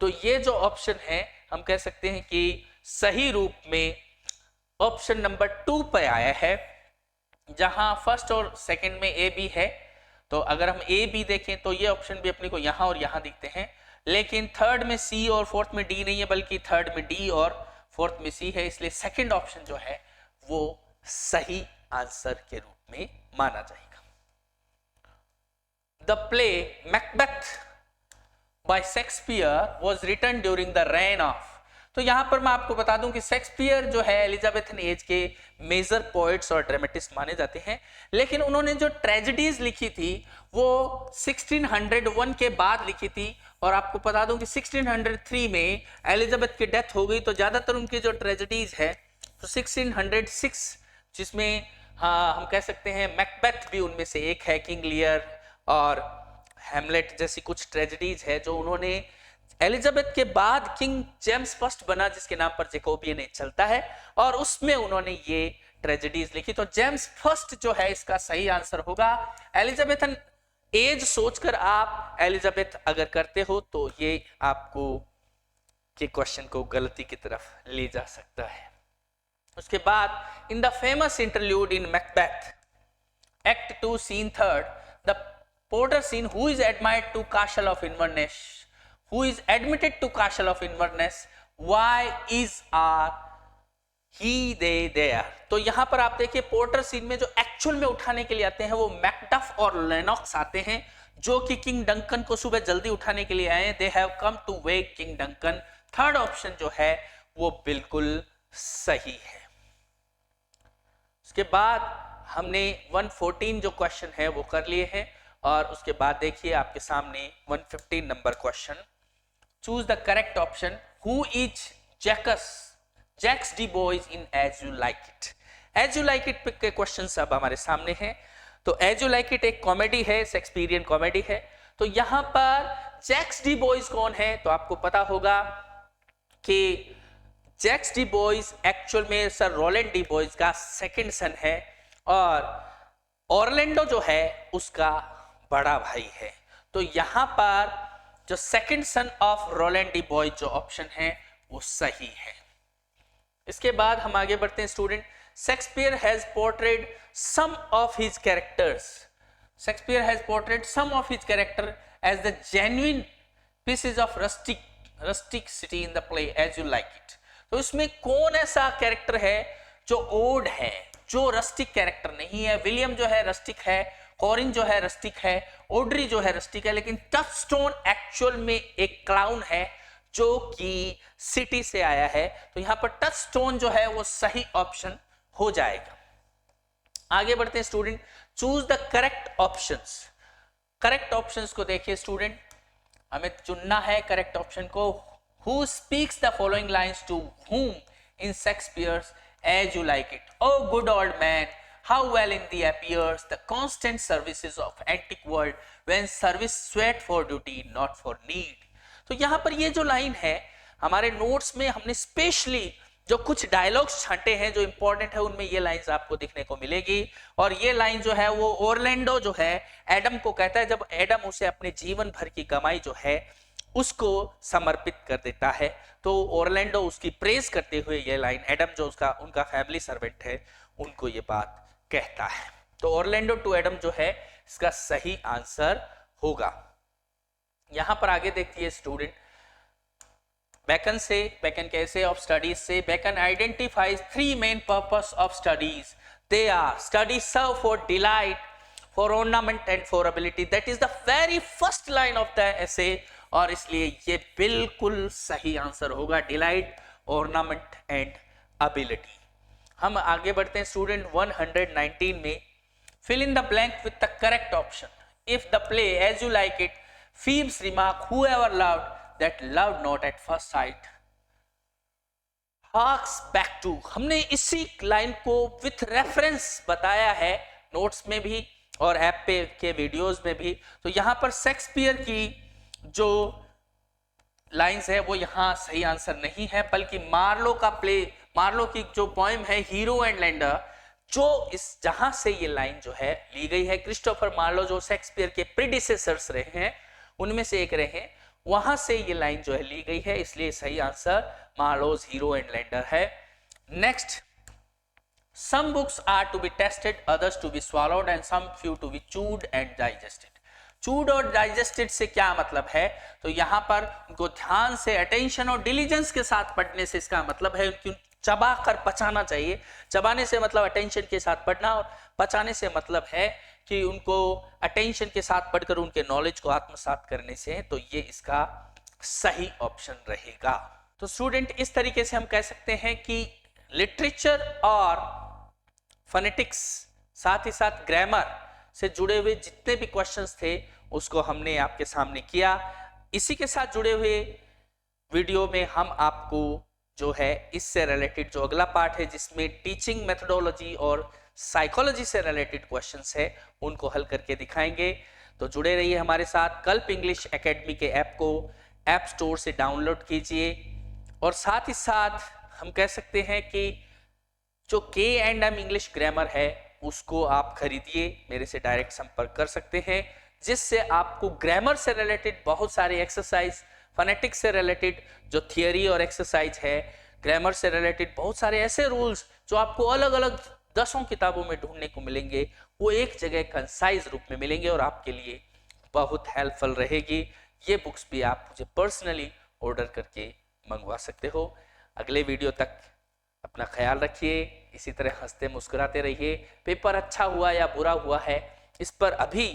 तो ये जो ऑप्शन है हम कह सकते हैं कि सही रूप में ऑप्शन नंबर 2 पे आया है, जहां फर्स्ट और सेकंड में ए बी है। तो अगर हम ए बी देखें तो ये ऑप्शन भी अपने को यहां और यहां दिखते हैं, लेकिन थर्ड में सी और फोर्थ में डी नहीं है बल्कि थर्ड में डी और फोर्थ में सी है, इसलिए सेकंड ऑप्शन जो है वो सही आंसर के रूप में माना जाएगा। The play Macbeth by Shakespeare was written during the reign of, तो यहां पर मैं आपको बता दूं कि शेक्सपियर जो है एलिजाबेथन एज के मेजर पोएट्स और ड्रामेटिस्ट माने जाते हैं, लेकिन उन्होंने जो ट्रेजेडीज लिखी थी वो 1601 के बाद लिखी थी, और आपको बता दूं कि 1603 में एलिजाबेथ की डेथ हो गई, तो ज्यादातर उनकी जो ट्रेजेडीज है तो 1606, जिसमें हाँ हम कह सकते हैं मैकबेथ भी उनमें से एक है, किंग लियर और हैमलेट जैसी कुछ ट्रेजेडीज है जो उन्होंने एलिजाबेथ के बाद किंग जेम्स फर्स्ट बना जिसके नाम पर जैकोबियन एज चलता है, और उसमें उन्होंने ये ट्रेजेडीज लिखी। तो जेम्स फर्स्ट जो है इसका सही आंसर होगा। एलिजाबेथन एज सोचकर आप एलिजाबेथ अगर करते हो तो ये आपको ये क्वेश्चन को गलती की तरफ ले जा सकता है। उसके बाद in the famous interlude in Macbeth act 2 scene 3 the porter scene who is admitted to castle of Inverness, who is admitted to castle of Inverness, why is are he they there, तो यहां पर आप देखिए पोर्टर सीन में जो एक्चुअल में उठाने के लिए आते हैं वो मैकडफ और लेनॉक्स आते हैं, जो कि किंग डंकन को सुबह जल्दी उठाने के लिए आए। They have come to wake King Duncan. Third option जो है वो बिल्कुल सही है। उसके बाद हमने 114 जो क्वेश्चन है वो कर लिए हैं, और उसके बाद देखिए आपके सामने 115 number question. Choose the correct option. Who is Jaques de Boys in as you like it. As you like it के क्वेश्चन अब हमारे सामने हैं। तो एज यू लाइक इट एक कॉमेडी है, शेक्सपियरियन कॉमेडी है। तो यहां पर जैक्स डी बॉयज कौन है, तो आपको पता होगा कि जैक्स डी बॉयज एक्चुअल में सर रोलैंड डी बॉयज का सेकंड सन है, और ऑरलैंडो जो है उसका बड़ा भाई है। तो यहां पर जो second son of Rowland de Boys जो ऑप्शन है वो सही है। इसके बाद हम आगे बढ़ते हैं student. Shakespeare has portrayed some of his characters. Shakespeare has portrayed some of his character as the genuine pieces of rusticity in the play as you like it. तो इसमें कौन ऐसा कैरेक्टर है जो ओड है, जो रस्टिक कैरेक्टर नहीं है। विलियम जो है रस्टिक है, कॉरिन जो है रस्टिक है, ओड्री जो है रस्टिक है, लेकिन टचस्टोन एक्चुअल में एक क्लाउन है जो कि सिटी से आया है। तो यहां पर टचस्टोन जो है वो सही ऑप्शन हो जाएगा। आगे बढ़ते हैं student. Choose the correct options. Correct options को देखिए स्टूडेंट, हमें चुनना है करेक्ट ऑप्शन को। Who speaks the following lines to whom in Shakespeare's As You Like It? Oh good old man, how well in thee appears the constant services of antique world, when service sweat for duty not for need. तो यहाँ पर ये जो लाइन है हमारे नोट्स में हमने स्पेशली जो कुछ डायलॉग्स छांटे हैं जो इंपॉर्टेंट है, उनमें ये लाइंस आपको दिखने को मिलेगी। और ये लाइन जो है वो ऑरलैंडो जो है एडम को कहता है, जब एडम उसे अपने जीवन भर की कमाई जो है उसको समर्पित कर देता है, तो ऑरलैंडो उसकी प्रेज करते हुए ये लाइन एडम जो उनका फैमिली सर्वेंट है उनको ये बात कहता है। तो ऑरलैंडो टू एडम जो है इसका सही आंसर होगा। यहां पर आगे देखिए स्टूडेंट, बेकन के एसे ऑफ स्टडीज से Bacon identifies 3 main purpose of studies. They are study serve for delight, for ornament and for ability. That is the very first line of the essay, और इसलिए ये बिल्कुल सही आंसर होगा, डिलाइट, ऑर्नामेंट एंड एबिलिटी। हम आगे बढ़ते हैं स्टूडेंट 119 में। Fill in the blank with the correct option. If the play as you like it Phebe's remark whoever loved that loved not at first sight harks back to। हमने इसी लाइन को विथ रेफरेंस बताया है नोट्स में भी और ऐप पे के वीडियोस में भी। तो यहां पर शेक्सपियर की जो लाइंस है वो यहाँ सही आंसर नहीं है, बल्कि मार्लो की जो पोएम है हीरो एंड लैंडर, जो इस जहां से ये लाइन जो है ली गई है, क्रिस्टोफर मार्लो जो शेक्सपियर के प्रीडिसेसर्स रहे हैं उनमें से एक रहे हैं, वहां से ये लाइन जो है ली गई है, इसलिए सही answer Marlowe's Hero and Leander है। Next, some books are to be tested, others to be swallowed and some few to be chewed and digested। चूड और डाइजेस्टेड से क्या मतलब है, तो यहां पर उनको ध्यान से, अटेंशन और डिलीजेंस के साथ पढ़ने से इसका मतलब है चबा कर पचाना चाहिए। चबाने से मतलब अटेंशन के साथ पढ़ना, और पचाने से मतलब है कि उनको अटेंशन के साथ पढ़कर उनके नॉलेज को आत्मसात करने से। तो ये इसका सही ऑप्शन रहेगा। तो स्टूडेंट, इस तरीके से हम कह सकते हैं कि लिटरेचर और फोनेटिक्स, साथ ही साथ ग्रामर से जुड़े हुए जितने भी क्वेश्चंस थे उसको हमने आपके सामने किया। इसी के साथ जुड़े हुए वीडियो में हम आपको जो है इससे रिलेटेड जो अगला पार्ट है, जिसमें टीचिंग मेथोडोलॉजी और साइकोलॉजी से रिलेटेड क्वेश्चंस है, उनको हल करके दिखाएंगे। तो जुड़े रहिए हमारे साथ। कल्प इंग्लिश एकेडमी के ऐप को ऐप स्टोर से डाउनलोड कीजिए, और साथ ही साथ हम कह सकते हैं कि जो K&M इंग्लिश ग्रामर है उसको आप खरीदिए, मेरे से डायरेक्ट संपर्क कर सकते हैं, जिससे आपको ग्रामर से रिलेटेड बहुत सारे एक्सरसाइज, फोनेटिक्स से रिलेटेड जो थियरी और एक्सरसाइज है, ग्रामर से रिलेटेड बहुत सारे ऐसे रूल्स जो आपको अलग अलग 10 किताबों में ढूंढने को मिलेंगे, वो एक जगह कंसाइज रूप में मिलेंगे और आपके लिए बहुत हेल्पफुल रहेगी। ये बुक्स भी आप मुझे पर्सनली ऑर्डर करके मंगवा सकते हो। अगले वीडियो तक अपना ख्याल रखिए, इसी तरह हंसते मुस्कुराते रहिए। पेपर अच्छा हुआ या बुरा हुआ है इस पर अभी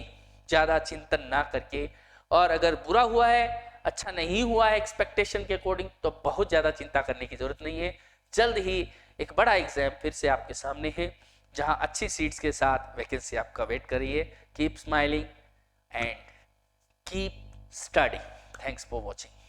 ज़्यादा चिंतन ना करके, और अगर बुरा हुआ है, अच्छा नहीं हुआ है एक्सपेक्टेशन के अकॉर्डिंग, तो बहुत ज़्यादा चिंता करने की ज़रूरत नहीं है। जल्द ही एक बड़ा एग्जाम फिर से आपके सामने है, जहां अच्छी सीट्स के साथ वैकेंसी आपका वेट करिए। Keep smiling and keep study. Thanks for watching.